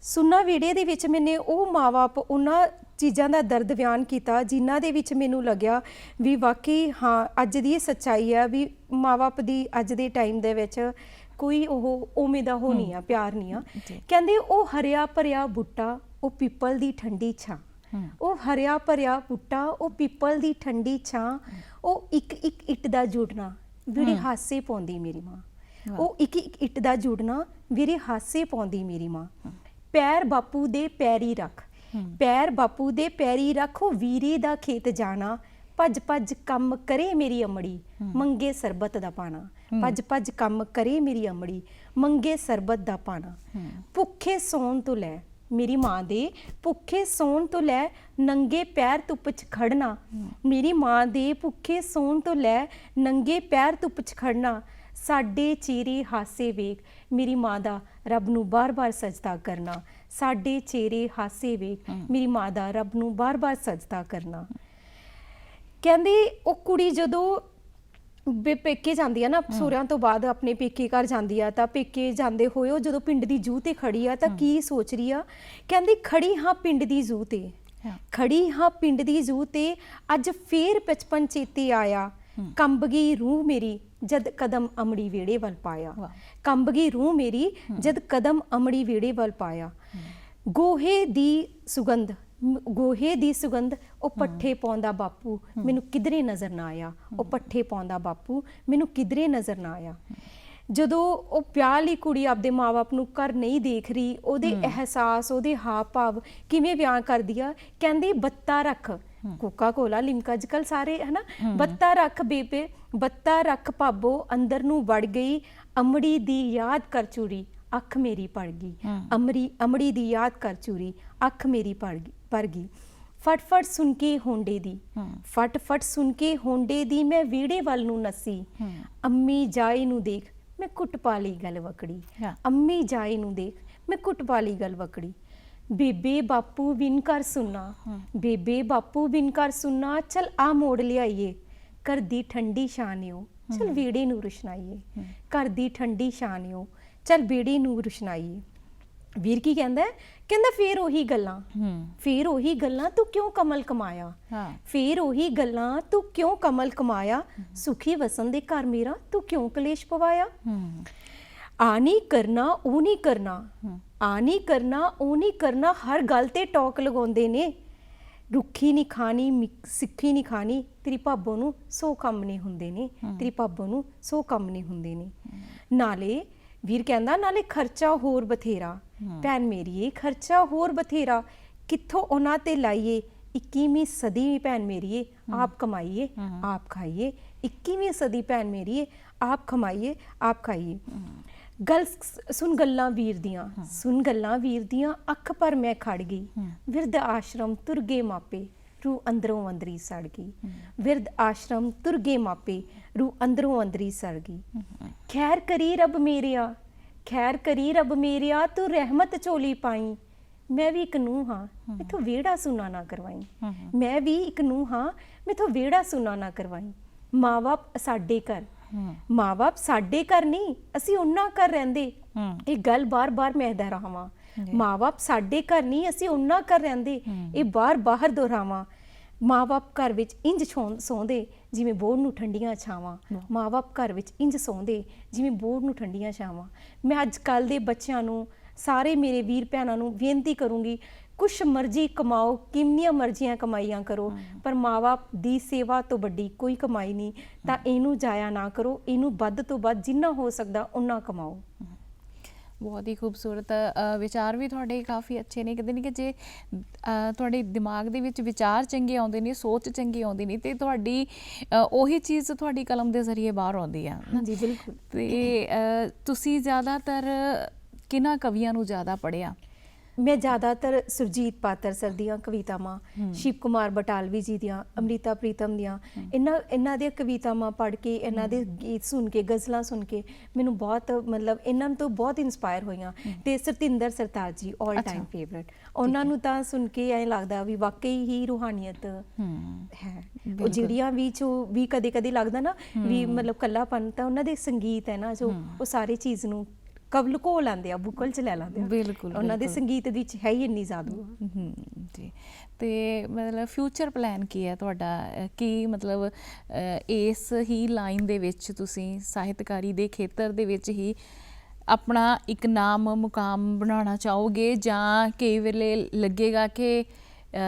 ਸੁੰਨਾ ਵੇੜੇ ਦੇ ਵਿੱਚ ਮੈंने ਉਹ ਮਾਂ-ਬਾਪ, ਉਹਨਾਂ ਚੀਜ਼ਾਂ ਦਾ ਦਰਦ ਬਿਆਨ ਕੀਤਾ ਜਿਨ੍ਹਾਂ ਦੇ ਵਿੱਚ ਮੈਨੂੰ ਲੱਗਿਆ ਵੀ ਵਾਕਈ ਹਾਂ ਅੱਜ ਦੀ ਇਹ ਸੱਚਾਈ ਆ ਵੀ ਮਾਂ-ਬਾਪ ਦੀ ਅੱਜ ਦੇ ਟਾਈਮ ਦੇ ਵਿੱਚ ਕੋਈ ਉਹ ਉਵੇਂ ਦਾ ਹੋ ਨਹੀਂ ਆ, ਪਿਆਰ ਨਹੀਂ ਆ। ਕਹਿੰਦੇ ਉਹ ਹਰਿਆ ਭਰਿਆ ਬੂਟਾ ਉਹ ਪਿੱਪਲ ਦੀ ਠੰਡੀ ਛਾਂ, ਉਹ ਹਰਿਆ ਭਰਿਆ ਬੂਟਾ ਉਹ ਪਿੱਪਲ ਦੀ ਠੰਡੀ ਛਾਂ, ਉਹ ਇੱਕ ਇੱਕ ਇੱਟ ਦਾ ਜੁੜਨਾ ਵੀਰੇ ਹਾਸੇ ਪਾਉਂਦੀ ਮੇਰੀ ਮਾਂ, ਉਹ ਇੱਕ ਇੱਕ ਇੱਟ ਦਾ ਜੁੜਨਾ ਵੀਰੇ ਹਾਸੇ ਪਾਉਂਦੀ ਮੇਰੀ ਮਾਂ, ਪੈਰ ਬਾਪੂ ਦੇ ਪੈਰੀ ਰੱਖ, ਪੈਰ ਬਾਪੂ ਦੇ ਪੈਰੀ ਰੱਖ, ਉਹ ਵੀਰੇ ਦਾ ਖੇਤ ਜਾਣਾ, ਭੱਜ ਭੱਜ ਕੰਮ ਕਰੇ ਮੇਰੀ ਅਮੜੀ ਮੰਗੇ ਸਰਬਤ ਦਾ ਪਾਣਾ, ਭੱਜ ਭੱਜ ਕੰਮ ਕਰੇ ਮੇਰੀ ਅਮੜੀ ਮੰਗੇ ਸਰਬਤ ਦਾ ਪਾਣਾ, ਭੁੱਖੇ ਸੌਣ ਤੋਂ ਲੈ ਮੇਰੀ ਮਾਂ ਦੇ, ਭੁੱਖੇ ਸੌਣ ਤੋਂ ਲੈ ਨੰਗੇ ਪੈਰ ਧੁੱਪ 'ਚ ਖੜਨਾ, ਮੇਰੀ ਮਾਂ ਦੇ ਭੁੱਖੇ ਸੌਣ ਤੋਂ ਲੈ ਨੰਗੇ ਪੈਰ ਧੁੱਪ 'ਚ ਖੜਨਾ, ਸਾਡੇ ਚਿਹਰੇ ਹਾਸੇ ਵੇਖ ਮੇਰੀ ਮਾਂ ਦਾ ਰੱਬ ਨੂੰ ਬਾਰ-ਬਾਰ ਸਜਦਾ ਕਰਨਾ, ਸਾਡੇ ਚਿਹਰੇ ਹਾਸੇ ਵੇਖ ਮੇਰੀ ਮਾਂ ਦਾ ਰੱਬ ਨੂੰ ਬਾਰ-ਬਾਰ ਸਜਦਾ ਕਰਨਾ। ਕਹਿੰਦੇ ਉਹ ਕੁੜੀ ਜਦੋਂ ਪੇਕੇ ਜਾਂਦੀ ਆ ਨਾ, ਸਹੁਰਿਆਂ ਤੋਂ ਬਾਅਦ ਆਪਣੇ ਪੇਕੇ ਘਰ ਜਾਂਦੀ ਆ, ਤਾਂ ਪੇਕੇ ਜਾਂਦੇ ਹੋਏ ਉਹ ਜਦੋਂ ਪਿੰਡ ਦੀ ਜੂਹ ਤੇ ਖੜੀ ਆ ਤਾਂ ਕੀ ਸੋਚ ਰਹੀ ਆ? ਕਹਿੰਦੀ ਖੜੀ ਹਾਂ ਪਿੰਡ ਦੀ ਜੂਹ ਤੇ, ਖੜੀ ਹਾਂ ਪਿੰਡ ਦੀ ਜੂਹ ਤੇ, ਅੱਜ ਫੇਰ ਬਚਪਨ ਚੇਤੇ ਆਇਆ, ਕੰਬ ਗਈ ਰੂਹ ਮੇਰੀ ਜਦ ਕਦਮ ਅਮੜੀ ਵੇੜੇ ਵੱਲ ਪਾਇਆ, ਕੰਬ ਗਈ ਰੂਹ ਮੇਰੀ ਜਦ ਕਦਮ ਅਮੜੀ ਵੇੜੇ ਵੱਲ ਪਾਇਆ, ਗੋਹੇ ਦੀ ਸੁਗੰਧ ਗੋਹੇ ਦੀ ਸੁਗੰਧ ਉਹ ਪੱਠੇ ਪਾਉਂਦਾ ਬਾਪੂ ਮੈਨੂੰ ਕਿਧਰੇ ਨਜ਼ਰ ਨਾ ਆਇਆ, ਉਹ ਪੱਠੇ ਪਾਉਂਦਾ ਬਾਪੂ ਮੈਨੂੰ ਕਿਧਰੇ ਨਜ਼ਰ ਨਾ ਆਇਆ। ਜਦੋਂ ਉਹ ਵਿਆਹ ਲਈ ਕੁੜੀ ਆਪਦੇ ਮਾਂ-ਬਾਪ ਨੂੰ ਘਰ ਨਹੀਂ ਦੇਖ ਰਹੀ, ਉਹਦੇ ਅਹਿਸਾਸ, ਉਹਦੇ ਹਾਵ ਭਾਵ ਕਿਵੇਂ ਬਿਆਨ ਕਰਦੀ ਆ, ਕਹਿੰਦੀ ਬੱਤਾ ਰੱਖ, ਕੋਕਾ ਕੋਲਾ ਲਿਮਕਾ ਅੱਜਕੱਲ ਸਾਰੇ ਹਨਾ, ਬੱਤਾ ਰੱਖ ਬੇਬੇ, ਬੱਤਾ ਰੱਖ ਭਾਬੋ, ਅੰਦਰ ਨੂੰ ਵੜ ਗਈ ਅਮੜੀ ਦੀ ਯਾਦ ਕਰ ਚੂਰੀ, ਅੱਖ ਮੇਰੀ ਪੜ ਗਈ, ਅਮੜੀ ਦੀ ਯਾਦ ਕਰ ਚੂਰੀ, ਅੱਖ ਮੇਰੀ ਪੜ ਗਈ। ਫਟ ਸੁਣ ਕੇ ਹੋਂਡੇ ਦੀ, ਫਟ ਸੁਣ ਕੇ ਹੋਂਡੇ ਦੀ, ਮੈਂ ਵਿਹੜੇ ਵੱਲ ਨੂੰ ਨੱਸੀ, ਅੰਮੀ ਜਾਏ ਨੂੰ ਦੇਖ ਮੈਂ ਕੁੱਟ ਪਾ ਲਈ ਗਲ ਵਕੜੀ, ਅੰਮੀ ਜਾਏ ਨੂੰ ਦੇਖ ਮੈਂ ਕੁੱਟ ਪਾ ਲਈ ਗਲ ਵਕੜੀ। ਬੇਬੇ ਬਾਪੂ ਬਿਨ ਕਰ ਸੁਣਨਾ, ਬੇਬੇ ਬਾਪੂ ਬਿਨ ਕਰ ਸੁਣਨਾ, ਚਲ ਆ ਮੋੜ ਲਿਆਈਏ, ਘਰ ਦੀ ਠੰਡੀ ਛਾਨਿਓ, ਚਲ ਵਿਹੜੇ ਨੂੰ ਰੁਸ਼ਨਾਈਏ, ਘਰ ਦੀ ਠੰਡੀ ਛਾਨਿਓ, ਚਲ ਵਿਹੜੇ ਨੂੰ ਰੁਸ਼ਨਾਈਏ। ਵੀਰ ਕੀ ਕਹਿੰਦਾ? ਕਹਿੰਦਾ ਫੇਰ ਉਹੀ ਗੱਲਾਂ, ਫੇਰ ਉਹੀ ਗੱਲਾਂ, ਤੂੰ ਕਿਉਂ ਕਮਲ ਕਮਾਇਆ, ਫੇਰ ਉਹੀ ਗੱਲਾਂ, ਤੂੰ ਕਿਉਂ ਕਮਲ ਕਮਾਇਆ, ਸੁਖੀ ਵਸਣ ਦੇ ਘਰ ਮੇਰਾ ਤੂੰ ਕਿਉਂ ਕਲੇਸ਼ ਪਵਾਇਆ। ਆ ਨਹੀਂ ਕਰਨਾ ਉਹ ਨਹੀਂ ਕਰਨਾ, ਆ ਨਹੀਂ ਕਰਨਾ ਉਹ ਨਹੀਂ ਕਰਨਾ, ਹਰ ਗੱਲ ਤੇ ਟੋਕ ਲਗਾਉਂਦੇ ਨੇ, ਰੁੱਖੀ ਨਹੀਂ ਖਾਣੀ ਸਿੱਖੀ ਨਹੀਂ ਖਾਣੀ, ਤੇਰੀ ਭਾਬੋ ਨੂੰ 100 ਕੰਮ ਨਹੀਂ ਹੁੰਦੇ ਨੇ, ਤੇਰੀ ਭਾਬੋ ਨੂੰ 100 ਕੰਮ ਨਹੀਂ ਹੁੰਦੇ ਨੇ। ਨਾਲੇ ਵੀਰ ਕਹਿੰਦਾ ਨਾਲੇ ਖਰਚਾ ਹੋਰ ਬਥੇਰਾ, ਭੈਣ ਮੇਰੀਏ ਖਰਚਾ ਹੋਰ ਬਥੇਰਾ, ਕਿੱਥੋਂ ਉਹਨਾਂ ਤੇ ਲਾਈਏ, 21ਵੀਂ ਸਦੀ ਭੈਣ ਮੇਰੀਏ ਆਪ ਕਮਾਈਏ ਆਪ ਖਾਈਏ, 21ਵੀਂ ਸਦੀ ਭੈਣ ਮੇਰੀਏ ਆਪ ਕਮਾਈਏ ਆਪ ਖਾਈਏ। ਗੱਲ ਸੁਣ ਗੱਲਾਂ ਵੀਰ ਦੀਆਂ, ਸੁਣ ਗੱਲਾਂ ਵੀਰ ਦੀਆਂ, ਅੱਖ ਪਰ ਮੈਂ ਖੜ ਗਈ, ਵਿਰਧ ਆਸ਼ਰਮ ਤੁਰ ਗਏ ਮਾਪੇ, ਰੂ ਅੰਦਰੋਂ ਅੰਦਰੀ ਸੜ ਗਈ, ਵਿਰਧ ਆਸ਼ਰਮ ਤੁਰ ਗਏ ਮਾਪੇ, ਰੂ ਅੰਦਰੋਂ ਅੰਦਰੀ ਸੜ ਗਈ। ਖੈਰ ਕਰੀ ਰੱਬ ਮੇਰਿਆ, ਖੈਰ ਕਰੀ ਰੱਬ ਮੇਰਿਆ, ਤੂੰ ਰਹਿਮਤ ਝੋਲੀ ਪਾਈ, ਮੈਂ ਵੀ ਇੱਕ ਨੂੰਹ ਹਾਂ ਮੈਥੋਂ ਵਿਹੜਾ ਸੁਣਾ ਨਾ ਕਰਵਾਈ, ਮੈਂ ਵੀ ਇੱਕ ਨੂੰਹ ਹਾਂ ਮੈਥੋਂ ਵਿਹੜਾ ਸੁਣਾ ਨਾ ਕਰਵਾਈ। ਮਾਂ-ਬਾਪ ਸਾਡੇ ਘਰ, ਮਾਂ-ਬਾਪ ਸਾਡੇ ਘਰ ਨਹੀਂ, ਅਸੀਂ ਉਹਨਾਂ ਘਰ ਰਹਿੰਦੇ, ਇਹ ਗੱਲ ਬਾਰ-ਬਾਰ ਮੈਂ ਦੁਹਰਾਵਾਂ, ਮਾਂ-ਬਾਪ ਸਾਡੇ ਘਰ ਨਹੀਂ, ਅਸੀਂ ਉਹਨਾਂ ਘਰ ਰਹਿੰਦੇ, ਇਹ ਬਾਹਰ ਦੁਹਰਾਵਾਂ। ਮਾਂ-ਬਾਪ ਘਰ ਵਿੱਚ ਇੰਜ ਸੌਂਦੇ ਜਿਵੇਂ ਬੋੜ ਨੂੰ ਠੰਡੀਆਂ ਛਾਵਾਂ, ਮਾਂ-ਬਾਪ ਘਰ ਵਿੱਚ ਇੰਜ ਸੌਂਦੇ ਜਿਵੇਂ ਬੋੜ ਨੂੰ ਠੰਡੀਆਂ ਛਾਵਾਂ। ਮੈਂ ਅੱਜ ਕੱਲ੍ਹ ਦੇ ਬੱਚਿਆਂ ਨੂੰ, ਸਾਰੇ ਮੇਰੇ ਵੀਰ ਭੈਣਾਂ ਨੂੰ ਬੇਨਤੀ ਕਰੂੰਗੀ, ਕੁਛ ਮਰਜ਼ੀ ਕਮਾਓ, ਕਿੰਨੀਆਂ ਮਰਜ਼ੀਆਂ ਕਮਾਈਆਂ ਕਰੋ, ਪਰ ਮਾਂ-ਬਾਪ ਦੀ ਸੇਵਾ ਤੋਂ ਵੱਡੀ ਕੋਈ ਕਮਾਈ ਨਹੀਂ, ਤਾਂ ਇਹਨੂੰ ਜਾਇਆ ਨਾ ਕਰੋ, ਇਹਨੂੰ ਵੱਧ ਤੋਂ ਵੱਧ ਜਿੰਨਾ ਹੋ ਸਕਦਾ ਓਨਾ ਕਮਾਓ। ਬਹੁਤ ਹੀ ਖੂਬਸੂਰਤ ਵਿਚਾਰ ਵੀ ਤੁਹਾਡੇ ਕਾਫੀ ਅੱਛੇ ਨੇ। ਕਹਿੰਦੇ ਨੇ ਕਿ ਜੇ ਤੁਹਾਡੇ ਦਿਮਾਗ ਦੇ ਵਿੱਚ ਵਿਚਾਰ ਚੰਗੇ ਆਉਂਦੇ ਨੇ, ਸੋਚ ਚੰਗੀ ਆਉਂਦੀ ਨਹੀਂ, ਤੇ ਤੁਹਾਡੀ ਉਹੀ ਚੀਜ਼ ਤੁਹਾਡੀ ਕਲਮ ਦੇ ਜ਼ਰੀਏ ਬਾਹਰ ਆਉਂਦੀ ਆ। ਜੀ ਬਿਲਕੁਲ। ਤੇ ਤੁਸੀਂ ਜ਼ਿਆਦਾਤਰ ਕਿਹਨਾਂ ਕਵੀਆਂ ਨੂੰ ਜ਼ਿਆਦਾ ਪੜ੍ਹਿਆ? ਮੈਂ ਜ਼ਿਆਦਾਤਰ ਸੁਰਜੀਤ ਪਾਤਰ ਸਰ ਦੀਆਂ ਕਵਿਤਾਵਾਂ, ਸ਼ਿਵ ਕੁਮਾਰ ਬਟਾਲਵੀ ਜੀ ਦੀਆਂ, ਅੰਮ੍ਰਿਤਾ ਪ੍ਰੀਤਮ ਦੀਆਂ, ਇਹਨਾਂ ਦੀਆਂ ਕਵਿਤਾਵਾਂ ਪੜ੍ਹ ਕੇ, ਇਹਨਾਂ ਦੇ ਗੀਤ ਸੁਣ ਕੇ, ਗਜ਼ਲਾਂ ਸੁਣ ਕੇ ਮੈਨੂੰ ਬਹੁਤ ਮਤਲਬ ਇਹਨਾਂ ਤੋਂ ਬਹੁਤ ਇੰਸਪਾਇਰ ਹੋਈਆਂ। ਤੇ ਸਤਿੰਦਰ ਸਰਤਾਜ ਜੀ ਆਲ ਟਾਈਮ ਫੇਵਰਟ, ਉਹਨਾਂ ਨੂੰ ਤਾਂ ਸੁਣ ਕੇ ਐਂ ਲੱਗਦਾ ਵੀ ਵਾਕਈ ਹੀ ਰੂਹਾਨੀਅਤ ਹੈ। ਉਹ ਜਿਹੜੀਆਂ ਵੀ ਕਦੇ ਲੱਗਦਾ ਨਾ ਵੀ ਮਤਲਬ ਕੱਲਾਪਨ, ਤਾਂ ਉਹਨਾਂ ਦੇ ਸੰਗੀਤ ਹੈ ਨਾ ਜੋ ਉਹ ਸਾਰੀ ਚੀਜ਼ ਨੂੰ ਲੁਕੋ ਲੈਂਦੇ ਆ, ਬੁੱਕਲ ਚ ਲੈ ਲੈਂਦੇ ਆ। ਬਿਲਕੁਲ, ਉਹਨਾਂ ਦੇ ਸੰਗੀਤ ਵਿੱਚ ਹੈ ਹੀ ਇੰਨੀ ਜਾਦੂ ਜੀ। ਤੇ ਮਤਲਬ ਫਿਊਚਰ ਪਲਾਨ ਕੀ ਹੈ ਤੁਹਾਡਾ? ਕੀ ਮਤਲਬ ਇਸ ਹੀ ਲਾਈਨ ਦੇ ਵਿੱਚ ਤੁਸੀਂ ਸਾਹਿਤਕਾਰੀ ਦੇ ਖੇਤਰ ਦੇ ਵਿੱਚ ਹੀ ਆਪਣਾ ਇੱਕ ਨਾਮ ਮੁਕਾਮ ਬਣਾਉਣਾ ਚਾਹੋਗੇ, ਜਾਂ ਕਈ ਵੇਲੇ ਲੱਗੇਗਾ ਕਿ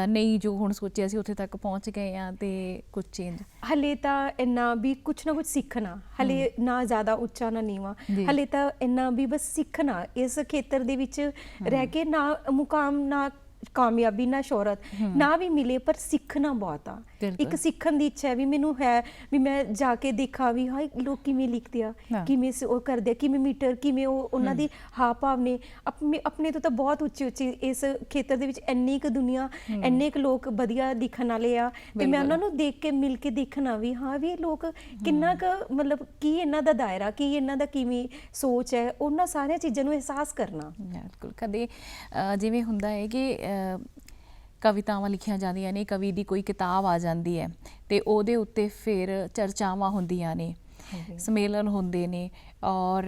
ਨਹੀਂ ਜੋ ਹੁਣ ਸੋਚਿਆ ਸੀ ਉੱਥੇ ਤੱਕ ਪਹੁੰਚ ਗਏ ਆ ਤੇ ਕੁਝ ਚੇਂਜ? ਹਲੇ ਤਾਂ ਇੰਨਾ ਵੀ ਕੁਛ ਨਾ ਕੁਛ ਸਿੱਖਣਾ, ਹਲੇ ਨਾ ਜ਼ਿਆਦਾ ਉੱਚਾ ਨਾ ਨੀਵਾਂ, ਹਲੇ ਤਾਂ ਇੰਨਾ ਵੀ ਬਸ ਸਿੱਖਣਾ, ਇਸ ਖੇਤਰ ਦੇ ਵਿੱਚ ਰਹਿ ਕੇ ਨਾ ਮੁਕਾਮ, ਨਾ ਕਾਮਯਾਬੀ, ਨਾ ਸ਼ੋਹਰਤ ਨਾ ਵੀ ਮਿਲੇ, ਪਰ ਸਿੱਖਣਾ ਬਹੁਤ ਆ। ਇੱਕ ਸਿੱਖਣ ਦੀ ਇੱਛਾ ਹੈ ਵੀ ਮੈਨੂੰ ਹੈ ਵੀ ਮੈਂ ਜਾ ਕੇ ਦੇਖਾਂ ਵੀ ਹਾਂ ਲੋਕ ਕਿਵੇਂ ਲਿਖਦੇ ਆ, ਕਿਵੇਂ ਉਹ ਕਰਦੇ ਆ, ਕਿਵੇਂ ਮੀਟਰ, ਕਿਵੇਂ ਉਹ ਉਹਨਾਂ ਦੀ ਹਾਵ ਭਾਵ ਨੇ, ਆਪਣੇ ਤੋਂ ਤਾਂ ਬਹੁਤ ਉੱਚੇ ਇਸ ਖੇਤਰ ਦੇ ਵਿੱਚ ਇੰਨੀ ਕੁ ਦੁਨੀਆ, ਇੰਨੇ ਕੁ ਲੋਕ ਵਧੀਆ ਲਿਖਣ ਵਾਲੇ ਆ, ਤੇ ਮੈਂ ਉਹਨਾਂ ਨੂੰ ਦੇਖ ਕੇ ਮਿਲ ਕੇ ਦੇਖਣਾ ਵੀ ਹਾਂ ਵੀ ਇਹ ਲੋਕ ਕਿੰਨਾ ਕੁ ਮਤਲਬ ਕੀ ਇਹਨਾਂ ਦਾ ਦਾਇਰਾ, ਕੀ ਇਹਨਾਂ ਦਾ ਕਿਵੇਂ ਸੋਚ ਹੈ, ਉਹਨਾਂ ਸਾਰੀਆਂ ਚੀਜ਼ਾਂ ਨੂੰ ਅਹਿਸਾਸ ਕਰਨਾ। ਬਿਲਕੁਲ। ਕਦੇ ਜਿਵੇਂ ਹੁੰਦਾ ਹੈ ਕਿ ਕਵਿਤਾਵਾਂ ਲਿਖੀਆਂ ਜਾਂਦੀਆਂ ਨੇ, ਕਵੀ ਦੀ ਕੋਈ ਕਿਤਾਬ ਆ ਜਾਂਦੀ ਹੈ ਤੇ ਉਹਦੇ ਉੱਤੇ ਫਿਰ ਚਰਚਾਵਾਂ ਹੁੰਦੀਆਂ ਨੇ, ਸਮੇਲਨ ਹੁੰਦੇ ਨੇ, ਔਰ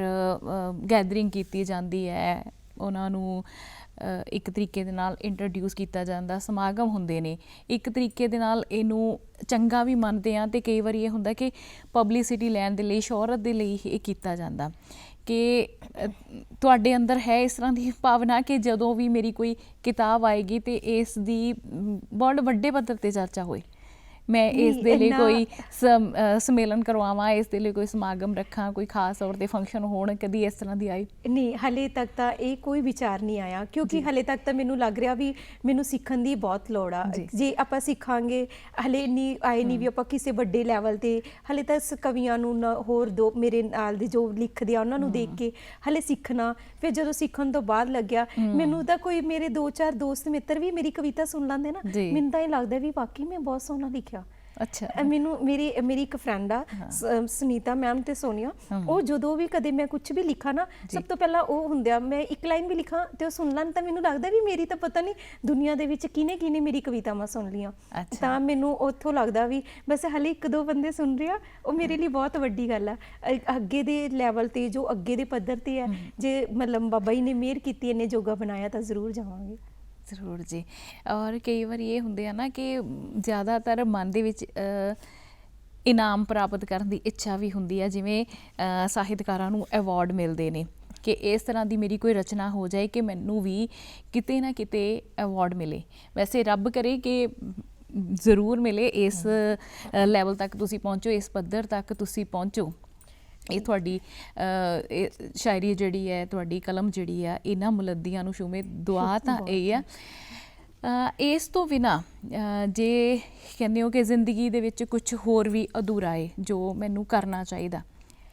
ਗੈਦਰਿੰਗ ਕੀਤੀ ਜਾਂਦੀ ਹੈ, ਉਹਨਾਂ ਨੂੰ ਇੱਕ ਤਰੀਕੇ ਦੇ ਨਾਲ ਇੰਟਰੋਡਿਊਸ ਕੀਤਾ ਜਾਂਦਾ, ਸਮਾਗਮ ਹੁੰਦੇ ਨੇ, ਇੱਕ ਤਰੀਕੇ ਦੇ ਨਾਲ ਇਹਨੂੰ ਚੰਗਾ ਵੀ ਮੰਨਦੇ ਹਾਂ, ਅਤੇ ਕਈ ਵਾਰੀ ਇਹ ਹੁੰਦਾ ਕਿ ਪਬਲਿਸਿਟੀ ਲੈਣ ਦੇ ਲਈ, ਸ਼ੋਹਰਤ ਦੇ ਲਈ ਇਹ ਕੀਤਾ ਜਾਂਦਾ। ਕਿ ਤੁਹਾਡੇ ਅੰਦਰ ਹੈ ਇਸ ਤਰ੍ਹਾਂ ਦੀ ਭਾਵਨਾ ਕਿ ਜਦੋਂ ਵੀ ਮੇਰੀ ਕੋਈ ਕਿਤਾਬ ਆਏਗੀ ਅਤੇ ਇਸ ਦੀ ਬਹੁਤ ਵੱਡੇ ਪੱਧਰ 'ਤੇ ਚਰਚਾ ਹੋਏ, ਮੈਂ ਇਸ ਦੇ ਲਈ ਕੋਈ ਸੰਮੇਲਨ ਕਰਵਾਵਾਂ, ਇਸ ਦੇ ਲਈ ਕੋਈ ਸਮਾਗਮ ਰੱਖਾਂ, ਕੋਈ ਖਾਸ ਤੌਰ 'ਤੇ ਫੰਕਸ਼ਨ ਹੋਣ, ਕਦੀ ਇਸ ਤਰ੍ਹਾਂ ਦੀ ਆਈ? ਨਹੀਂ, ਹਲੇ ਤੱਕ ਤਾਂ ਇਹ ਕੋਈ ਵਿਚਾਰ ਨਹੀਂ ਆਇਆ, ਕਿਉਂਕਿ ਹਲੇ ਤੱਕ ਤਾਂ ਮੈਨੂੰ ਲੱਗ ਰਿਹਾ ਵੀ ਮੈਨੂੰ ਸਿੱਖਣ ਦੀ ਬਹੁਤ ਲੋੜ ਆ। ਜੇ ਆਪਾਂ ਸਿੱਖਾਂਗੇ, ਹਲੇ ਇੰਨੀ ਆਏ ਨਹੀਂ ਵੀ ਆਪਾਂ ਕਿਸੇ ਵੱਡੇ ਲੈਵਲ 'ਤੇ, ਹਲੇ ਤਾਂ ਕਵੀਆਂ ਨੂੰ ਹੋਰ ਦੋ ਮੇਰੇ ਨਾਲ ਦੇ ਜੋ ਲਿਖਦੇ ਆ ਉਹਨਾਂ ਨੂੰ ਦੇਖ ਕੇ ਹਲੇ ਸਿੱਖਣਾ। ਫਿਰ ਜਦੋਂ ਸਿੱਖਣ ਤੋਂ ਬਾਅਦ ਲੱਗਿਆ, ਮੈਨੂੰ ਤਾਂ ਕੋਈ ਮੇਰੇ 2-4 ਦੋਸਤ ਮਿੱਤਰ ਵੀ ਮੇਰੀ ਕਵਿਤਾ ਸੁਣ ਲੈਂਦੇ ਨਾ, ਮੈਨੂੰ ਤਾਂ ਇਹ ਲੱਗਦਾ ਵੀ ਵਾਕਈ ਮੈਂ ਬਹੁਤ ਸੋਹਣਾ ਲਿਖਿਆ। ਅੱਛਾ। ਮੈਨੂੰ ਮੇਰੀ ਇੱਕ ਫਰੈਂਡ ਆ ਸੁਨੀਤਾ ਮੈਮ ਤੇ ਸੋਨੀਆ, ਉਹ ਜਦੋਂ ਵੀ ਕਦੇ ਮੈਂ ਕੁਝ ਵੀ ਲਿਖਾਂ ਨਾ, ਸਭ ਤੋਂ ਪਹਿਲਾਂ ਉਹ ਹੁੰਦੇ ਆ, ਮੈਂ ਇੱਕ ਲਾਈਨ ਵੀ ਲਿਖਾਂ ਤੇ ਉਹ ਸੁਣ ਲੈਣ, ਤਾਂ ਮੈਨੂੰ ਲੱਗਦਾ ਵੀ ਮੇਰੀ ਤਾਂ ਪਤਾ ਨਹੀਂ ਦੁਨੀਆ ਦੇ ਵਿੱਚ ਕਿਹਨੇ ਮੇਰੀ ਕਵਿਤਾਵਾਂ ਸੁਣ ਲੀਆਂ। ਤਾਂ ਮੈਨੂੰ ਉੱਥੋਂ ਲੱਗਦਾ ਵੀ ਬਸ ਹਲੇ 1-2 ਬੰਦੇ ਸੁਣ ਰਹੇ ਆ, ਉਹ ਮੇਰੇ ਲਈ ਬਹੁਤ ਵੱਡੀ ਗੱਲ ਆ। ਅੱਗੇ ਦੇ ਲੈਵਲ ਤੇ, ਜੋ ਅੱਗੇ ਦੇ ਪੱਧਰ ਤੇ ਹੈ, ਜੇ ਮਤਲਬ ਬਾਬਾ ਜੀ ਨੇ ਮਿਹਰ ਕੀਤੀ, ਇਹਨੇ ਜੋਗਾ ਬਣਾਇਆ, ਤਾਂ ਜ਼ਰੂਰ ਜਾਵਾਂਗੇ। ਜ਼ਰੂਰ ਜੀ। ਔਰ ਕਈ ਵਾਰੀ ਇਹ ਹੁੰਦੇ ਆ ਨਾ ਕਿ ਜ਼ਿਆਦਾਤਰ ਮਨ ਦੇ ਵਿੱਚ ਇਨਾਮ ਪ੍ਰਾਪਤ ਕਰਨ ਦੀ ਇੱਛਾ ਵੀ ਹੁੰਦੀ ਆ, ਜਿਵੇਂ ਸਾਹਿਤਕਾਰਾਂ ਨੂੰ ਅਵਾਰਡ ਮਿਲਦੇ ਨੇ, ਕਿ ਇਸ ਤਰ੍ਹਾਂ ਦੀ ਮੇਰੀ ਕੋਈ ਰਚਨਾ ਹੋ ਜਾਏ ਕਿ ਮੈਨੂੰ ਵੀ ਕਿਤੇ ਨਾ ਕਿਤੇ ਅਵਾਰਡ ਮਿਲੇ। ਵੈਸੇ ਰੱਬ ਕਰੇ ਕਿ ਜ਼ਰੂਰ ਮਿਲੇ, ਇਸ ਲੈਵਲ ਤੱਕ ਤੁਸੀਂ ਪਹੁੰਚੋ, ਇਸ ਪੱਧਰ ਤੱਕ ਤੁਸੀਂ ਪਹੁੰਚੋ। ਇਹ ਤੁਹਾਡੀ ਸ਼ਾਇਰੀ ਜਿਹੜੀ ਹੈ, ਤੁਹਾਡੀ ਕਲਮ ਜਿਹੜੀ ਆ, ਇਹਨਾਂ ਮੁਲੱਦੀਆਂ ਨੂੰ ਛੂਹੇ, ਦੁਆ ਤਾਂ ਇਹ ਆ। ਇਸ ਤੋਂ ਬਿਨਾਂ ਜੇ ਕਹਿੰਦੇ ਹੋ ਕਿ ਜ਼ਿੰਦਗੀ ਦੇ ਵਿੱਚ ਕੁਝ ਹੋਰ ਵੀ ਅਧੂਰਾ ਹੈ ਜੋ ਮੈਨੂੰ ਕਰਨਾ ਚਾਹੀਦਾ,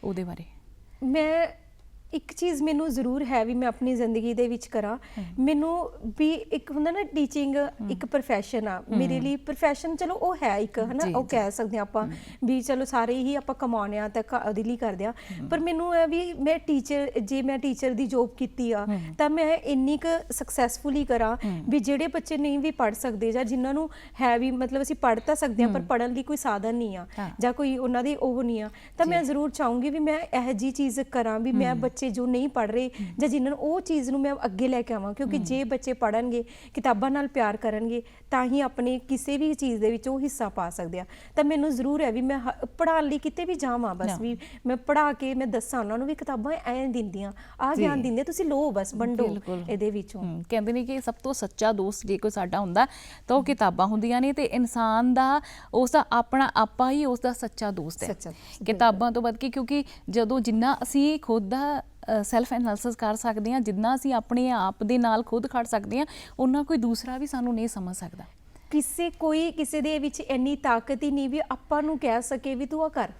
ਉਹਦੇ ਬਾਰੇ? ਮੈਂ ਇੱਕ ਚੀਜ਼ ਮੈਨੂੰ ਜ਼ਰੂਰ ਹੈ ਵੀ ਮੈਂ ਆਪਣੀ ਜ਼ਿੰਦਗੀ ਦੇ ਵਿੱਚ ਕਰਾਂ। ਮੈਨੂੰ ਵੀ ਇੱਕ ਹੁੰਦਾ ਨਾ, ਟੀਚਿੰਗ ਇੱਕ ਪ੍ਰੋਫੈਸ਼ਨ ਆ ਮੇਰੇ ਲਈ। ਪ੍ਰੋਫੈਸ਼ਨ ਚਲੋ ਉਹ ਹੈ ਇੱਕ, ਹੈ ਨਾ, ਉਹ ਕਹਿ ਸਕਦੇ ਹਾਂ ਆਪਾਂ ਵੀ ਚਲੋ ਸਾਰੇ ਹੀ ਆਪਾਂ ਕਮਾਉਂਦੇ ਹਾਂ ਤਾਂ ਉਹਦੇ ਲਈ ਕਰਦੇ ਹਾਂ। ਪਰ ਮੈਨੂੰ ਇਹ ਵੀ ਮੈਂ ਟੀਚਰ ਦੀ ਜੋਬ ਕੀਤੀ ਆ ਤਾਂ ਮੈਂ ਇੰਨੀ ਕੁ ਸਕਸੈਸਫੁਲੀ ਕਰਾਂ ਵੀ ਜਿਹੜੇ ਬੱਚੇ ਨਹੀਂ ਵੀ ਪੜ੍ਹ ਸਕਦੇ, ਜਾਂ ਜਿਨ੍ਹਾਂ ਨੂੰ ਹੈ ਵੀ ਮਤਲਬ ਅਸੀਂ ਪੜ੍ਹ ਤਾਂ ਸਕਦੇ ਹਾਂ ਪਰ ਪੜ੍ਹਨ ਲਈ ਕੋਈ ਸਾਧਨ ਨਹੀਂ ਆ, ਜਾਂ ਕੋਈ ਉਹਨਾਂ ਦੀ ਉਹ ਨਹੀਂ ਆ, ਤਾਂ ਮੈਂ ਜ਼ਰੂਰ ਚਾਹੂੰਗੀ ਵੀ ਮੈਂ ਇਹੋ ਜਿਹੀ ਚੀਜ਼ ਕਰਾਂ ਵੀ ਮੈਂ ਬੱਚੇ ਜੋ ਨਹੀਂ ਪੜ੍ਹ ਰਹੇ ਜਾਂ ਜਿਨ੍ਹਾਂ ਨੂੰ ਉਹ ਚੀਜ਼ ਨੂੰ ਮੈਂ ਅੱਗੇ ਲੈ ਕੇ ਆਵਾਂ। ਕਿਉਂਕਿ ਜੇ ਬੱਚੇ ਪੜ੍ਹਨਗੇ, ਕਿਤਾਬਾਂ ਨਾਲ ਪਿਆਰ ਕਰਨਗੇ, ਤਾਂ ਹੀ ਆਪਣੇ ਕਿਸੇ ਵੀ ਚੀਜ਼ ਦੇ ਵਿੱਚ ਉਹ ਹਿੱਸਾ ਪਾ ਸਕਦੇ ਆ। ਤਾਂ ਮੈਨੂੰ ਜ਼ਰੂਰ ਹੈ ਵੀ ਮੈਂ ਪੜ੍ਹਾਉਣ ਲਈ ਕਿਤੇ ਵੀ ਜਾਵਾਂ, ਬਸ ਵੀ ਮੈਂ ਪੜ੍ਹਾ ਕੇ ਮੈਂ ਦੱਸਾਂ ਉਹਨਾਂ ਨੂੰ ਵੀ ਕਿਤਾਬਾਂ ਐਂ ਦਿੰਦੀਆਂ, ਆਹ ਗਿਆਨ ਦਿੰਦੀਆਂ, ਤੁਸੀਂ ਲਓ, ਬਸ ਵੰਡੋ ਇਹਦੇ ਵਿੱਚੋਂ। ਕਹਿੰਦੇ ਨੇ ਕਿ ਸਭ ਤੋਂ ਸੱਚਾ ਦੋਸਤ ਜੇ ਕੋਈ ਸਾਡਾ ਹੁੰਦਾ ਤਾਂ ਉਹ ਕਿਤਾਬਾਂ ਹੁੰਦੀਆਂ ਨੇ, ਤੇ ਇਨਸਾਨ ਦਾ ਉਸ ਦਾ ਆਪਣਾ ਆਪਾ ਹੀ ਉਸ ਦਾ ਸੱਚਾ ਦੋਸਤ ਹੈ, ਕਿਤਾਬਾਂ ਤੋਂ ਵੱਧ ਕੇ। ਕਿਉਂਕਿ ਜਦੋਂ ਜਿੰਨਾ ਅਸੀਂ ਖੁਦ ਦਾ ਸੈਲਫ ਐਨਾਲਿਸਿਸ ਕਰ ਸਕਦੇ ਹਾਂ, ਜਿੰਨਾ ਅਸੀਂ ਆਪਣੇ ਆਪ ਦੇ ਨਾਲ ਖੁਦ ਖੜ ਸਕਦੇ ਹਾਂ, ਉਹਨਾਂ ਕੋਈ ਦੂਸਰਾ ਵੀ ਸਾਨੂੰ ਨਹੀਂ ਸਮਝ ਸਕਦਾ। ਕਿਸੇ ਦੇ ਵਿੱਚ ਇੰਨੀ ਤਾਕਤ ਹੀ ਨਹੀਂ ਵੀ ਆਪਾਂ ਨੂੰ ਕਹਿ ਸਕੇ ਵੀ ਤੂੰ ਆ ਕਰ।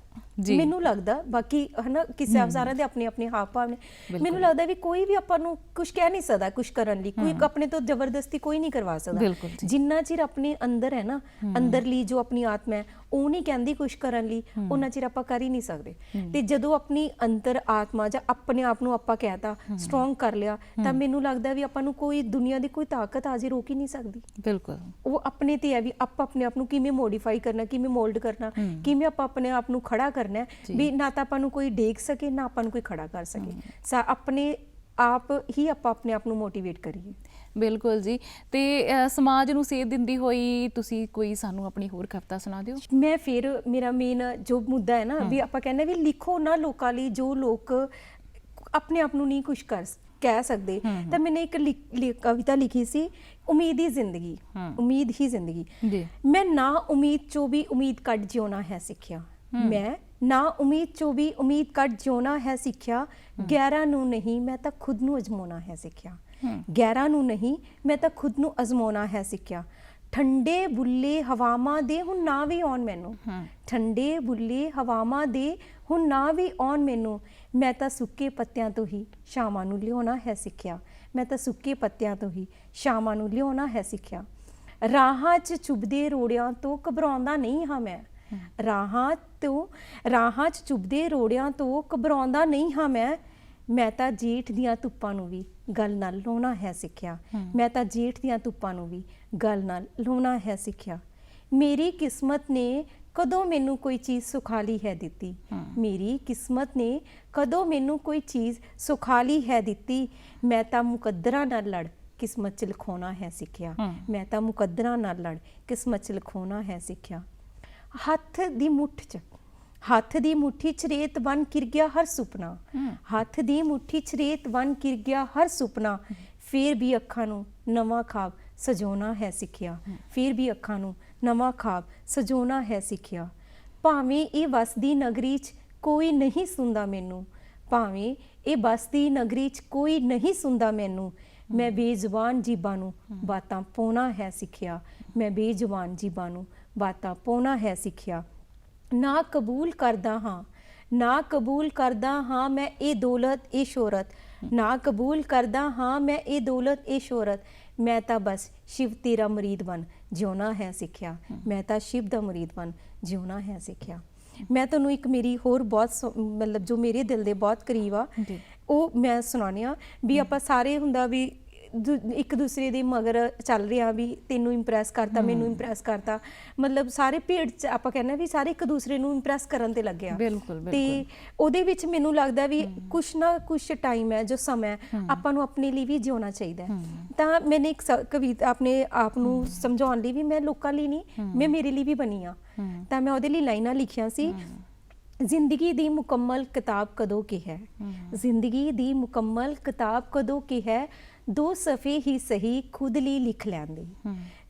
ਮੈਨੂੰ ਲੱਗਦਾ, ਬਾਕੀ ਹਨਾ ਕਿਸੇ ਸਾਰਿਆਂ ਦੇ ਆਪਣੇ ਆਪਣੇ ਹਾਵ ਭਾਵ ਨੇ, ਮੈਨੂੰ ਲੱਗਦਾ ਵੀ ਕੋਈ ਵੀ ਆਪਾਂ ਨੂੰ ਕੁਝ ਕਹਿ ਨਹੀਂ ਸਕਦਾ ਕੁਝ ਕਰਨ ਲਈ, ਕੋਈ ਆਪਣੇ ਤੋਂ ਜ਼ਬਰਦਸਤੀ ਕੋਈ ਨਹੀਂ ਕਰਵਾ ਸਕਦਾ। ਜਿੰਨਾ ਚਿਰ ਆਪਣੇ ਅੰਦਰ ਹੈ ਨਾ, ਅੰਦਰਲੀ ਜੋ ਆਪਣੀ ਆਤਮਾ ਹੈ ਉਹ ਨਹੀਂ ਕਹਿੰਦੀ ਕੁਝ ਕਰਨ ਲਈ, ਉਹਨਾਂ ਚਿਰ ਆਪਾਂ ਕਰ ਹੀ ਨਹੀਂ ਸਕਦੇ। ਤੇ ਜਦੋਂ ਆਪਣੀ ਅੰਤਰ ਆਤਮਾ ਜਾਂ ਆਪਣੇ ਆਪ ਨੂੰ ਆਪਾਂ ਕਹਿਤਾ, ਸਟਰੋਂਗ ਕਰ ਲਿਆ, ਤਾਂ ਮੈਨੂੰ ਲੱਗਦਾ ਵੀ ਆਪਾਂ ਨੂੰ ਕੋਈ ਦੁਨੀਆ ਦੀ ਕੋਈ ਤਾਕਤ ਆ ਜੇ ਰੋਕ ਹੀ ਨਹੀਂ ਸਕਦੀ। ਬਿਲਕੁਲ, ਉਹ ਆਪਣੇ ਤੇ ਹੈ ਵੀ ਆਪਾਂ ਆਪਣੇ ਆਪ ਨੂੰ ਕਿਵੇਂ ਮੋਡੀਫਾਈ ਕਰਨਾ, ਕਿਵੇਂ ਮੋਲਡ ਕਰਨਾ, ਕਿਵੇਂ ਆਪਾਂ ਆਪਣੇ ਆਪ ਨੂੰ ਖੜਾ ਕਰਨਾ ਵੀ ਨਾ ਤਾਂ ਆਪਾਂ ਨੂੰ ਕੋਈ ਡੇਗ ਸਕੇ, ਨਾ ਆਪਾਂ ਨੂੰ ਕੋਈ ਖੜਾ ਕਰ ਸਕੇ। ਆਪਣੇ ਆਪ ਹੀ ਆਪਾਂ ਆਪਣੇ ਆਪ ਨੂੰ ਮੋਟੀਵੇਟ ਕਰੀਏ। ਬਿਲਕੁਲ ਜੀ। ਤੇ ਸਮਾਜ ਨੂੰ ਸੇਧ ਦਿੰਦੀ ਹੋਈ ਤੁਸੀਂ ਕੋਈ ਸਾਨੂੰ ਆਪਣੀ ਹੋਰ ਕਵਿਤਾ ਸੁਣਾ ਦਿਓ। ਮੈਂ ਫਿਰ ਮੇਰਾ ਮੇਨ ਜੋ ਮੁੱਦਾ ਹੈ ਨਾ, ਵੀ ਆਪਾਂ ਕਹਿੰਦੇ ਵੀ ਲਿਖੋ ਨਾ ਲੋਕਾਂ ਲਈ ਜੋ ਲੋਕ ਆਪਣੇ ਆਪ ਨੂੰ ਨਹੀਂ ਕੁਝ ਕਹਿ ਸਕਦੇ। ਤਾਂ ਮੈंने ਇੱਕ ਕਵਿਤਾ ਲਿਖੀ ਸੀ, ਉਮੀਦ ਹੀ ਜ਼ਿੰਦਗੀ, ਉਮੀਦ ਹੀ ਜ਼ਿੰਦਗੀ। ਮੈਂ ਨਾ ਉਮੀਦ ਚੋਂ ਵੀ ਉਮੀਦ ਕੱਢ ਜਿਉਣਾ ਹੈ ਸਿੱਖਿਆ, ਮੈਂ ਨਾ ਉਮੀਦ ਚੋਂ ਵੀ ਉਮੀਦ ਕੱਢ ਜਿਉਣਾ ਹੈ ਸਿੱਖਿਆ, ਗੈਰਾਂ ਨੂੰ ਨਹੀਂ ਮੈਂ ਤਾਂ ਖੁਦ ਨੂੰ ਅਜ਼ਮਾਉਣਾ ਹੈ ਸਿੱਖਿਆ, ਗੈਰਾਂ ਨੂੰ ਨਹੀਂ ਮੈਂ ਤਾਂ ਖੁਦ ਨੂੰ ਅਜ਼ਮਾਉਣਾ ਹੈ ਸਿੱਖਿਆ। ਠੰਡੇ ਬੁੱਲੇ ਹਵਾਵਾਂ ਦੇ ਹੁਣ ਨਾ ਵੀ ਆਉਣ ਮੈਨੂੰ, ਠੰਡੇ ਬੁੱਲੇ ਹਵਾਵਾਂ ਦੇ ਹੁਣ ਨਾ ਵੀ ਆਉਣ ਮੈਨੂੰ, ਮੈਂ ਤਾਂ ਸੁੱਕੇ ਪੱਤਿਆਂ ਤੋਂ ਹੀ ਸ਼ਾਮਾਂ ਨੂੰ ਲਿਆਉਣਾ ਹੈ ਸਿੱਖਿਆ, ਮੈਂ ਤਾਂ ਸੁੱਕੇ ਪੱਤਿਆਂ ਤੋਂ ਹੀ ਸ਼ਾਮਾਂ ਨੂੰ ਲਿਆਉਣਾ ਹੈ ਸਿੱਖਿਆ। ਰਾਹਾਂ 'ਚ ਚੁੱਭਦੇ ਰੋੜਿਆਂ ਤੋਂ ਘਬਰਾਉਂਦਾ ਨਹੀਂ ਹਾਂ ਮੈਂ, ਰਾਹਾਂ 'ਚ ਚੁੱਭਦੇ ਰੋੜਿਆਂ ਤੋਂ ਘਬਰਾਉਂਦਾ ਨਹੀਂ ਹਾਂ ਮੈਂ ਤਾਂ ਜੇਠ ਦੀਆਂ ਧੁੱਪਾਂ ਨੂੰ ਵੀ ਗਲ ਨਾਲ ਲਾਉਣਾ ਹੈ ਸਿੱਖਿਆ, ਮੈਂ ਤਾਂ ਜੇਠ ਦੀਆਂ ਧੁੱਪਾਂ ਨੂੰ ਵੀ ਗਲ ਨਾਲ ਲਾਉਣਾ ਹੈ ਸਿੱਖਿਆ। ਮੇਰੀ ਕਿਸਮਤ ਨੇ ਕਦੋਂ ਮੈਨੂੰ ਕੋਈ ਚੀਜ਼ ਸੁਖਾਲੀ ਹੈ ਦਿੱਤੀ। ਮੇਰੀ ਕਿਸਮਤ ਨੇ ਕਦੋਂ ਮੈਨੂੰ ਕੋਈ ਚੀਜ਼ ਸੁਖਾਲੀ ਹੈ ਦਿੱਤੀ। ਮੈਂ ਤਾਂ ਮੁਕੱਦਰਾਂ ਨਾਲ ਲੜ ਕਿਸਮਤ 'ਚ ਲਿਖਾਉਣਾ ਹੈ ਸਿੱਖਿਆ। ਮੈਂ ਤਾਂ ਮੁਕੱਦਰਾਂ ਨਾਲ ਲੜ ਕਿਸਮਤ 'ਚ ਲਿਖਾਉਣਾ ਹੈ ਸਿੱਖਿਆ। ਹੱਥ ਦੀ ਮੁੱਠੀ 'ਚ ਰੇਤ ਬਣ ਕਿਰ ਗਿਆ ਹਰ ਸੁਪਨਾ। ਹੱਥ ਦੀ ਮੁੱਠੀ 'ਚ ਰੇਤ ਬਣ ਕਿਰ ਗਿਆ ਹਰ ਸੁਪਨਾ। ਫਿਰ ਵੀ ਅੱਖਾਂ ਨੂੰ ਨਵਾਂ ਖਾਬ ਸਜਾਉਣਾ ਹੈ ਸਿੱਖਿਆ। ਫਿਰ ਵੀ ਅੱਖਾਂ ਨੂੰ ਨਵਾਂ ਖਾਬ ਸਜਾਉਣਾ ਹੈ ਸਿੱਖਿਆ। ਭਾਵੇਂ ਇਹ ਵਸਦੀ ਨਗਰੀ 'ਚ ਕੋਈ ਨਹੀਂ ਸੁਣਦਾ ਮੈਨੂੰ। ਭਾਵੇਂ ਇਹ ਬਸਦੀ ਨਗਰੀ 'ਚ ਕੋਈ ਨਹੀਂ ਸੁਣਦਾ ਮੈਨੂੰ। ਮੈਂ ਬੇਜ਼ੁਬਾਨ ਜੀਬਾਂ ਨੂੰ ਬਾਤਾਂ ਪਾਉਣਾ ਹੈ ਸਿੱਖਿਆ। ਮੈਂ ਬੇਜ਼ੁਬਾਨ ਜੀਬਾਂ ਨੂੰ ਬਾਤਾਂ ਪਾਉਣਾ ਹੈ ਸਿੱਖਿਆ। ਨਾ ਕਬੂਲ ਕਰਦਾ ਹਾਂ ਮੈਂ ਇਹ ਦੌਲਤ ਇਹ ਸ਼ੋਹਰਤ। ਨਾ ਕਬੂਲ ਕਰਦਾ ਹਾਂ ਮੈਂ ਇਹ ਦੌਲਤ ਇਹ ਸ਼ੋਹਰਤ। ਮੈਂ ਤਾਂ ਬਸ ਸ਼ਿਵ ਤੇਰਾ ਮੁਰੀਦ ਬਣ ਜਿਉਣਾ ਹੈ ਸਿੱਖਿਆ। ਮੈਂ ਤਾਂ ਸ਼ਿਵ ਦਾ ਮੁਰੀਦ ਬਣ ਜਿਉਣਾ ਹੈ ਸਿੱਖਿਆ। ਮੈਂ ਤੁਹਾਨੂੰ ਇੱਕ ਮੇਰੀ ਹੋਰ ਬਹੁਤ ਮਤਲਬ ਜੋ ਮੇਰੇ ਦਿਲ ਦੇ ਬਹੁਤ ਕਰੀਬ ਆ ਉਹ ਮੈਂ ਸੁਣਾਉਂਦੀ ਹਾਂ ਵੀ ਆਪਾਂ ਸਾਰੇ ਹੁੰਦਾ ਵੀ ਇੱਕ ਦੂਸਰੇ ਦੇ ਮਗਰ ਚੱਲ ਰਿਹਾ ਵੀ ਤੈਨੂੰ ਇੰਪ੍ਰੈਸ ਕਰਤਾ ਮੈਨੂੰ ਇੰਪ੍ਰੈਸ ਕਰਤਾ ਮਤਲਬ ਸਾਰੇ ਭੇਡ 'ਚ ਆਪਾਂ ਕਹਿੰਦੇ ਵੀ ਸਾਰੇ ਇੱਕ ਦੂਸਰੇ ਨੂੰ ਇੰਪ੍ਰੈਸ ਕਰਨ ਤੇ ਲੱਗਿਆ। ਤੇ ਉਹਦੇ ਵਿੱਚ ਮੈਨੂੰ ਲੱਗਦਾ ਵੀ ਕੁਛ ਨਾ ਕੁਛ ਟਾਈਮ ਹੈ ਜੋ ਸਮਾਂ ਆਪਾਂ ਨੂੰ ਆਪਣੇ ਲਈ ਵੀ ਜਿਉਣਾ ਚਾਹੀਦਾ। ਤਾਂ ਮੈंने ਇੱਕ ਕਵਿਤਾ ਆਪਣੇ ਆਪ ਨੂੰ ਸਮਝਾਉਣ ਲਈ ਵੀ ਮੈਂ ਲੋਕਾਂ ਲਈ ਨਹੀਂ ਮੈਂ ਮੇਰੇ ਲਈ ਵੀ ਬਣੀ ਆ। ਤਾਂ ਮੈਂ ਉਹਦੇ ਲਈ ਲਾਈਨਾਂ ਲਿਖੀਆਂ ਸੀ। ਜ਼ਿੰਦਗੀ ਦੀ ਮੁਕੰਮਲ ਕਿਤਾਬ ਕਦੋਂ ਕੀ ਹੈ। ਜ਼ਿੰਦਗੀ ਦੀ ਮੁਕੰਮਲ ਕਿਤਾਬ ਕਦੋਂ ਕੀ ਹੈ। ਦੋ ਸਫ਼ੇ ਹੀ ਸਹੀ ਖੁਦ ਲਈ ਲਿਖ ਲੈਂਦੇ।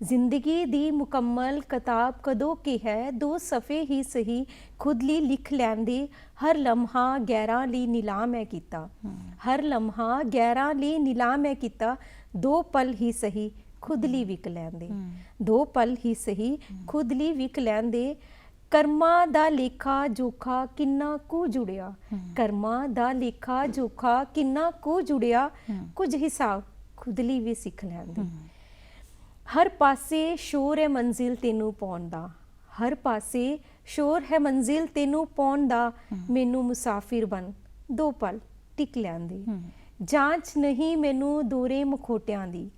ਜ਼ਿੰਦਗੀ ਦੀ ਮੁਕੰਮਲ ਕਿਤਾਬ ਕਦੋਂ ਕੀ ਹੈ। ਦੋ ਸਫ਼ੇ ਹੀ ਸਹੀ ਖੁਦ ਲਈ ਲਿਖ ਲੈਂਦੇ। ਹਰ ਲਮਹਾ ਗੈਰਾਂ ਲਈ ਨਿਲਾਮ ਹੈ ਕੀਤਾ। ਹਰ ਲਮਹਾ ਗੈਰਾਂ ਲਈ ਨਿਲਾਮ ਹੈ ਕੀਤਾ। ਦੋ ਪਲ ਹੀ ਸਹੀ ਖੁਦ ਲਈ ਵਿਕ ਲੈਂਦੇ। ਦੋ ਪਲ ਹੀ ਸਹੀ ਖੁਦ ਲਈ ਵਿਕ ਲੈਂਦੇ। ਕਰਮਾਂ ਦਾ ਲੇਖਾ ਜੋਖਾ ਕਿੰਨਾ ਕੁ ਜੁੜਿਆ। ਕਰਮਾਂ ਦਾ ਲੇਖਾ ਜੋਖਾ ਕਿੰਨਾ ਕੁ ਜੁੜਿਆ। ਕੁਝ ਹਿਸਾਬ ਖੁਦ ਲਈ ਵੀ ਸਿੱਖ ਲੈਂਦੇ। ਹਰ ਪਾਸੇ ਸ਼ੋਰ ਹੈ ਮੰਜ਼ਿਲ ਤੈਨੂੰ ਪਾਉਣ ਦਾ। ਹਰ ਪਾਸੇ ਸ਼ੋਰ ਹੈ ਮੰਜ਼ਿਲ ਤੈਨੂੰ ਪਾਉਣ ਦਾ। ਮੈਨੂੰ ਮੁਸਾਫਿਰ ਬਣ ਦੋ ਪਲ ਟਿਕ ਲੈਂਦੇ। ਜਾਂਚ ਨਹੀਂ ਮੈਨੂੰ ਦੋਰੇ ਮਖੋਟਿਆਂ ਦੀ।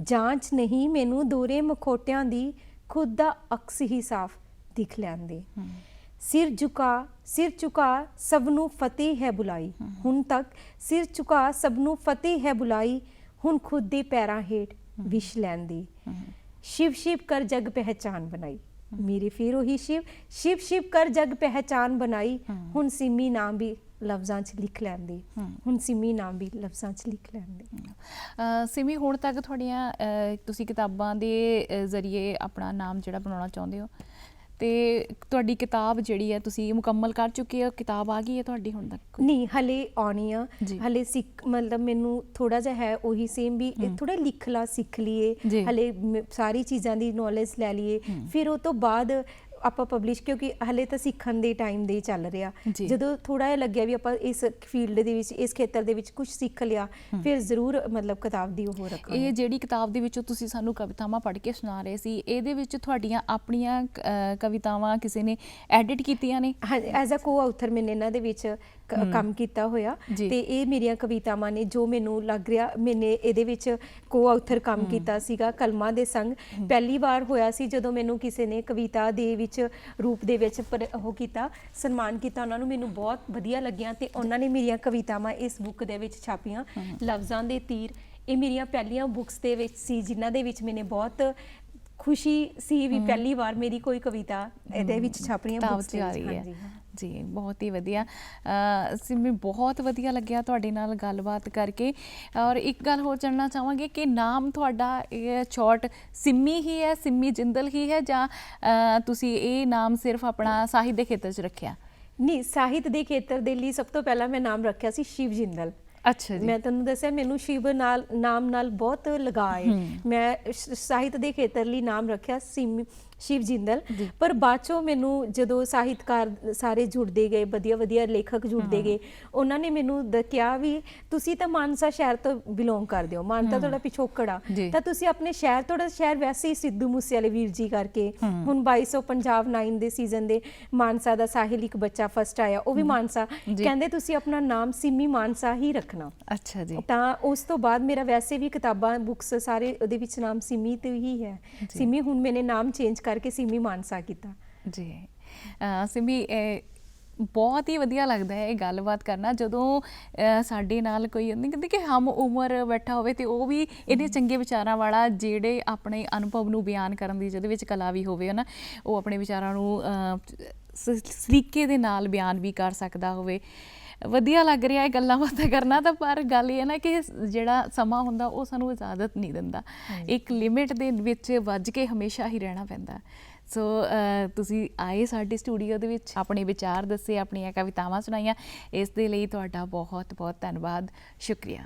ਜਾਂਚ ਨਹੀਂ ਮੈਨੂੰ ਦੋਰੇ ਮਖੋਟਿਆਂ ਦੀ। ਖੁਦ ਦਾ ਅਕਸ ਹੀ ਸਾਫ਼ ਦਿਖ ਲੈਂਦੇ। ਸਿਰ ਝੁਕਾ ਸਭ ਨੂੰ ਫਤਿਹ ਹੈ ਬੁਲਾਈ। ਹੁਣ ਤੱਕ ਸਿਰ ਝੁਕਾ ਸਭ ਨੂੰ ਫਤਿਹ ਹੈ ਬੁਲਾਈ। ਹੁਣ ਖੁਦ ਦੇ ਪੈਰਾਂ ਹੇਠ ਵਿਸ਼ ਲੈਂਦੀ। शिव शिव कर जग पहचान बनाई। मेरे फिर वही शिव शिव शिव कर जग पहचान बनाई। हुण सिमी नाम भी लफ्ज़ां च लिख लैंदी। हुण सिमी नाम भी लफ्ज़ां च लिख लैंदी। सिमी हुण तक तुहाड़ियां तुसीं किताबां दे जरिए अपना नाम जिहड़ा बनाउणा चाहुंदे हो ਤੇ ਤੁਹਾਡੀ ਕਿਤਾਬ ਜਿਹੜੀ ਹੈ ਤੁਸੀਂ ਮੁਕੰਮਲ ਕਰ ਚੁੱਕੇ ਹੋ ਕਿਤਾਬ ਆ ਗਈ ਹੈ ਤੁਹਾਡੀ ਹੁਣ ਤੱਕ? ਨਹੀਂ ਹਲੇ ਆਉਣੀ ਆ ਹਲੇ ਮਤਲਬ ਮੈਨੂੰ ਥੋੜਾ ਜਿਹਾ ਹੈ ਉਹੀ ਸੇਮ ਵੀ ਥੋੜਾ ਲਿਖਲਾ ਸਿੱਖ ਲਈਏ ਹਲੇ ਸਾਰੀ ਚੀਜ਼ਾਂ ਦੀ ਨੌਲੇਜ ਲੈ ਲਈਏ ਫਿਰ ਉਹ ਤੋਂ ਬਾਅਦ ਆਪਾਂ ਪਬਲਿਸ਼ ਕਿਉਂਕਿ ਹਲੇ ਤਾਂ ਸਿੱਖਣ ਦੇ ਟਾਈਮ ਦੇ ਚੱਲ ਰਿਹਾ ਜਦੋਂ ਥੋੜਾ ਜਿਹਾ ਲੱਗਿਆ ਵੀ ਆਪਾਂ ਇਸ ਫੀਲਡ ਦੇ ਵਿੱਚ ਇਸ ਖੇਤਰ ਦੇ ਵਿੱਚ ਕੁਝ ਸਿੱਖ ਲਿਆ ਫਿਰ ਜ਼ਰੂਰ ਮਤਲਬ ਕਿਤਾਬ ਦੀ ਉਹ ਰੱਖਾਂਗੇ। ਇਹ ਜਿਹੜੀ ਕਿਤਾਬ ਦੇ ਵਿੱਚੋਂ ਤੁਸੀਂ ਸਾਨੂੰ ਕਵਿਤਾਵਾਂ ਪੜ੍ਹ ਕੇ ਸੁਣਾ ਰਹੇ ਸੀ ਇਹਦੇ ਵਿੱਚ ਤੁਹਾਡੀਆਂ ਆਪਣੀਆਂ ਕਵਿਤਾਵਾਂ ਕਿਸੇ ਨੇ ਐਡਿਟ ਕੀਤੀਆਂ ਨੇ? ਐਜ਼ ਅ ਕੋ ਆਥਰ ਮੈਨੇ ਇਹਨਾਂ ਦੇ ਵਿੱਚ ਕੰਮ ਕੀਤਾ ਹੋਇਆ ਤੇ ਇਹ ਮੇਰੀਆਂ ਕਵਿਤਾਵਾਂ ਨੇ ਜੋ ਮੈਨੂੰ ਲੱਗ ਰਿਹਾ ਮੈਨੇ ਇਹਦੇ ਵਿੱਚ ਕੋ ਆਥਰ ਕੰਮ ਕੀਤਾ ਸੀਗਾ ਕਲਮਾਂ ਦੇ ਸੰਗ। ਪਹਿਲੀ ਵਾਰ ਹੋਇਆ ਸੀ ਜਦੋਂ ਮੈਨੂੰ ਕਿਸੇ ਨੇ ਕਵਿਤਾ ਦੇ ਵਿੱਚ ਰੂਪ ਦੇ ਵਿੱਚ ਉਹ ਕੀਤਾ ਸਨਮਾਨ ਕੀਤਾ ਉਹਨਾਂ ਨੂੰ ਮੈਨੂੰ ਬਹੁਤ ਵਧੀਆ ਲੱਗਿਆ ਤੇ ਉਹਨਾਂ ਨੇ ਮੇਰੀਆਂ ਕਵਿਤਾਵਾਂ ਇਸ ਬੁੱਕ ਦੇ ਵਿੱਚ ਛਾਪੀਆਂ। ਲਫ਼ਜ਼ਾਂ ਦੇ ਤੀਰ ਇਹ ਮੇਰੀਆਂ ਪਹਿਲੀਆਂ ਬੁੱਕਸ ਦੇ ਵਿੱਚ ਸੀ ਜਿਨ੍ਹਾਂ ਦੇ ਵਿੱਚ ਮੈਨੇ ਬਹੁਤ ਖੁਸ਼ੀ ਸੀ ਵੀ ਪਹਿਲੀ ਵਾਰ ਮੇਰੀ ਕੋਈ ਕਵਿਤਾ ਇਹਦੇ ਵਿੱਚ ਛਪ ਰਹੀ ਹੈ ਬੁੱਕਸ ਦੇ ਵਿੱਚ। ਜੀ ਬਹੁਤ ਹੀ ਵਧੀਆ ਸਿਮੀ ਬਹੁਤ ਵਧੀਆ ਲੱਗਿਆ ਤੁਹਾਡੇ ਨਾਲ ਗੱਲਬਾਤ ਕਰਕੇ ਔਰ ਇੱਕ ਗੱਲ ਹੋਰ ਜਾਣਨਾ ਚਾਹਾਂਗੇ ਕਿ ਨਾਮ ਤੁਹਾਡਾ ਇਹ ਸ਼ਾਰਟ ਸਿੰਮੀ ਹੀ ਹੈ ਸਿੰਮੀ ਜਿੰਦਲ ਹੀ ਹੈ ਜਾਂ ਤੁਸੀਂ ਇਹ ਨਾਮ ਸਿਰਫ ਆਪਣਾ ਸਾਹਿਤ ਦੇ ਖੇਤਰ 'ਚ ਰੱਖਿਆ? ਨਹੀਂ ਸਾਹਿਤ ਦੇ ਖੇਤਰ ਦੇ ਲਈ ਸਭ ਤੋਂ ਪਹਿਲਾਂ ਮੈਂ ਨਾਮ ਰੱਖਿਆ ਸੀ ਸ਼ਿਵ ਜਿੰਦਲ। ਅੱਛਾ ਜੀ। ਮੈਂ ਤੁਹਾਨੂੰ ਦੱਸਿਆ ਮੈਨੂੰ ਸ਼ਿਵ ਨਾਲ ਨਾਮ ਨਾਲ ਬਹੁਤ ਲਗਾਅ ਹੈ। ਮੈਂ ਸਾਹਿਤ ਦੇ ਖੇਤਰ ਲਈ ਨਾਮ ਰੱਖਿਆ ਸ਼ਿਵ ਜਿੰਦਲ ਪਰ ਬਾਅਦ ਚੋਂ ਮੈਨੂੰ ਜਦੋਂ ਸਾਹਿਤਕਾਰ ਸਾਰੇ ਜੁੜਦੇ ਗਏ ਵਧੀਆ ਵਧੀਆ ਲੇਖਕ ਜੁੜਦੇ ਗਏ ਉਹਨਾਂ ਨੇ ਮੈਨੂੰ ਕਿਹਾ ਵੀ ਤੁਸੀਂ ਤਾਂ ਮਾਨਸਾ ਸ਼ਹਿਰ ਤੋਂ ਬਿਲੋਂਗ ਕਰਦੇ ਹੋ ਮਾਨਸਾ ਤੁਹਾਡਾ ਪਿਛੋਕੜ ਆ ਤਾਂ ਤੁਸੀਂ ਆਪਣੇ ਸ਼ਹਿਰ ਤੁਹਾਡਾ ਸ਼ਹਿਰ ਵੈਸੇ ਹੀ ਸਿੱਧੂ ਮੂਸੇਵਾਲੇ ਵੀਰ ਜੀ ਕਰਕੇ ਹੁਣ 2200 ਪੰਜਾਬ 9 ਦੇ ਸੀਜ਼ਨ ਦੇ ਮਾਨਸਾ ਦਾ ਸਾਹਿਲ ਇੱਕ ਬੱਚਾ ਫਸਟ ਆਇਆ ਉਹ ਵੀ ਮਾਨਸਾ ਕਹਿੰਦੇ ਤੁਸੀਂ ਆਪਣਾ ਨਾਮ ਸਿੰਮੀ ਮਾਨਸਾ ਹੀ ਰੱਖਣਾ। ਅੱਛਾ ਜੀ। ਤਾਂ ਉਸ ਤੋਂ ਬਾਅਦ ਮੇਰਾ ਵੈਸੇ ਵੀ ਕਿਤਾਬਾਂ ਬੁੱਕਸ ਸਾਰੇ ਉਹਦੇ ਵਿੱਚ ਨਾਮ ਸਿੰਮੀ ਤੇ ਹੀ ਹੈ। ਸਿੰਮੀ ਹੁਣ ਮੈਨੇ ਨਾਮ ਚੇਂਜ ਕਰਕੇ ਸਿੰਮੀ ਮਾਨਸਾ ਕੀਤਾ। ਜੀ ਸਿਮੀ ਬਹੁਤ ਹੀ ਵਧੀਆ ਲੱਗਦਾ ਹੈ ਇਹ ਗੱਲਬਾਤ ਕਰਨਾ ਜਦੋਂ ਸਾਡੇ ਨਾਲ ਕੋਈ ਨਹੀਂ ਕਹਿੰਦੇ ਕਿ ਹਮ ਉਮਰ ਬੈਠਾ ਹੋਵੇ ਤੇ ਉਹ ਵੀ ਇਹਨੇ ਚੰਗੇ ਵਿਚਾਰਾਂ ਵਾਲਾ, ਜਿਹੜੇ ਆਪਣੇ ਅਨੁਭਵ ਨੂੰ ਬਿਆਨ ਕਰਨ ਦੀ ਜਿਹਦੇ ਵਿੱਚ ਕਲਾ ਵੀ ਹੋਵੇ ਨਾ, ਉਹ ਆਪਣੇ ਵਿਚਾਰਾਂ ਨੂੰ ਸਲੀਕੇ ਦੇ ਨਾਲ ਬਿਆਨ ਵੀ ਕਰ ਸਕਦਾ ਹੋਵੇ। ਵਧੀਆ ਲੱਗ ਰਿਹਾ ਇਹ ਗੱਲਾਂ ਬਾਤਾਂ ਕਰਨਾ ਤਾਂ, ਪਰ ਗੱਲ ਇਹ ਹੈ ਨਾ ਕਿ ਜਿਹੜਾ ਸਮਾਂ ਹੁੰਦਾ ਉਹ ਸਾਨੂੰ ਇਜਾਜ਼ਤ ਨਹੀਂ ਦਿੰਦਾ, ਇੱਕ ਲਿਮਿਟ ਦੇ ਵਿੱਚ ਵੱਜ ਕੇ ਹਮੇਸ਼ਾ ਹੀ ਰਹਿਣਾ ਪੈਂਦਾ। ਸੋ ਤੁਸੀਂ ਆਏ ਸਾਡੇ ਸਟੂਡੀਓ ਦੇ ਵਿੱਚ, ਆਪਣੇ ਵਿਚਾਰ ਦੱਸੇ, ਆਪਣੀਆਂ ਕਵਿਤਾਵਾਂ ਸੁਣਾਈਆਂ, ਇਸ ਦੇ ਲਈ ਤੁਹਾਡਾ ਬਹੁਤ ਬਹੁਤ ਧੰਨਵਾਦ, ਸ਼ੁਕਰੀਆ।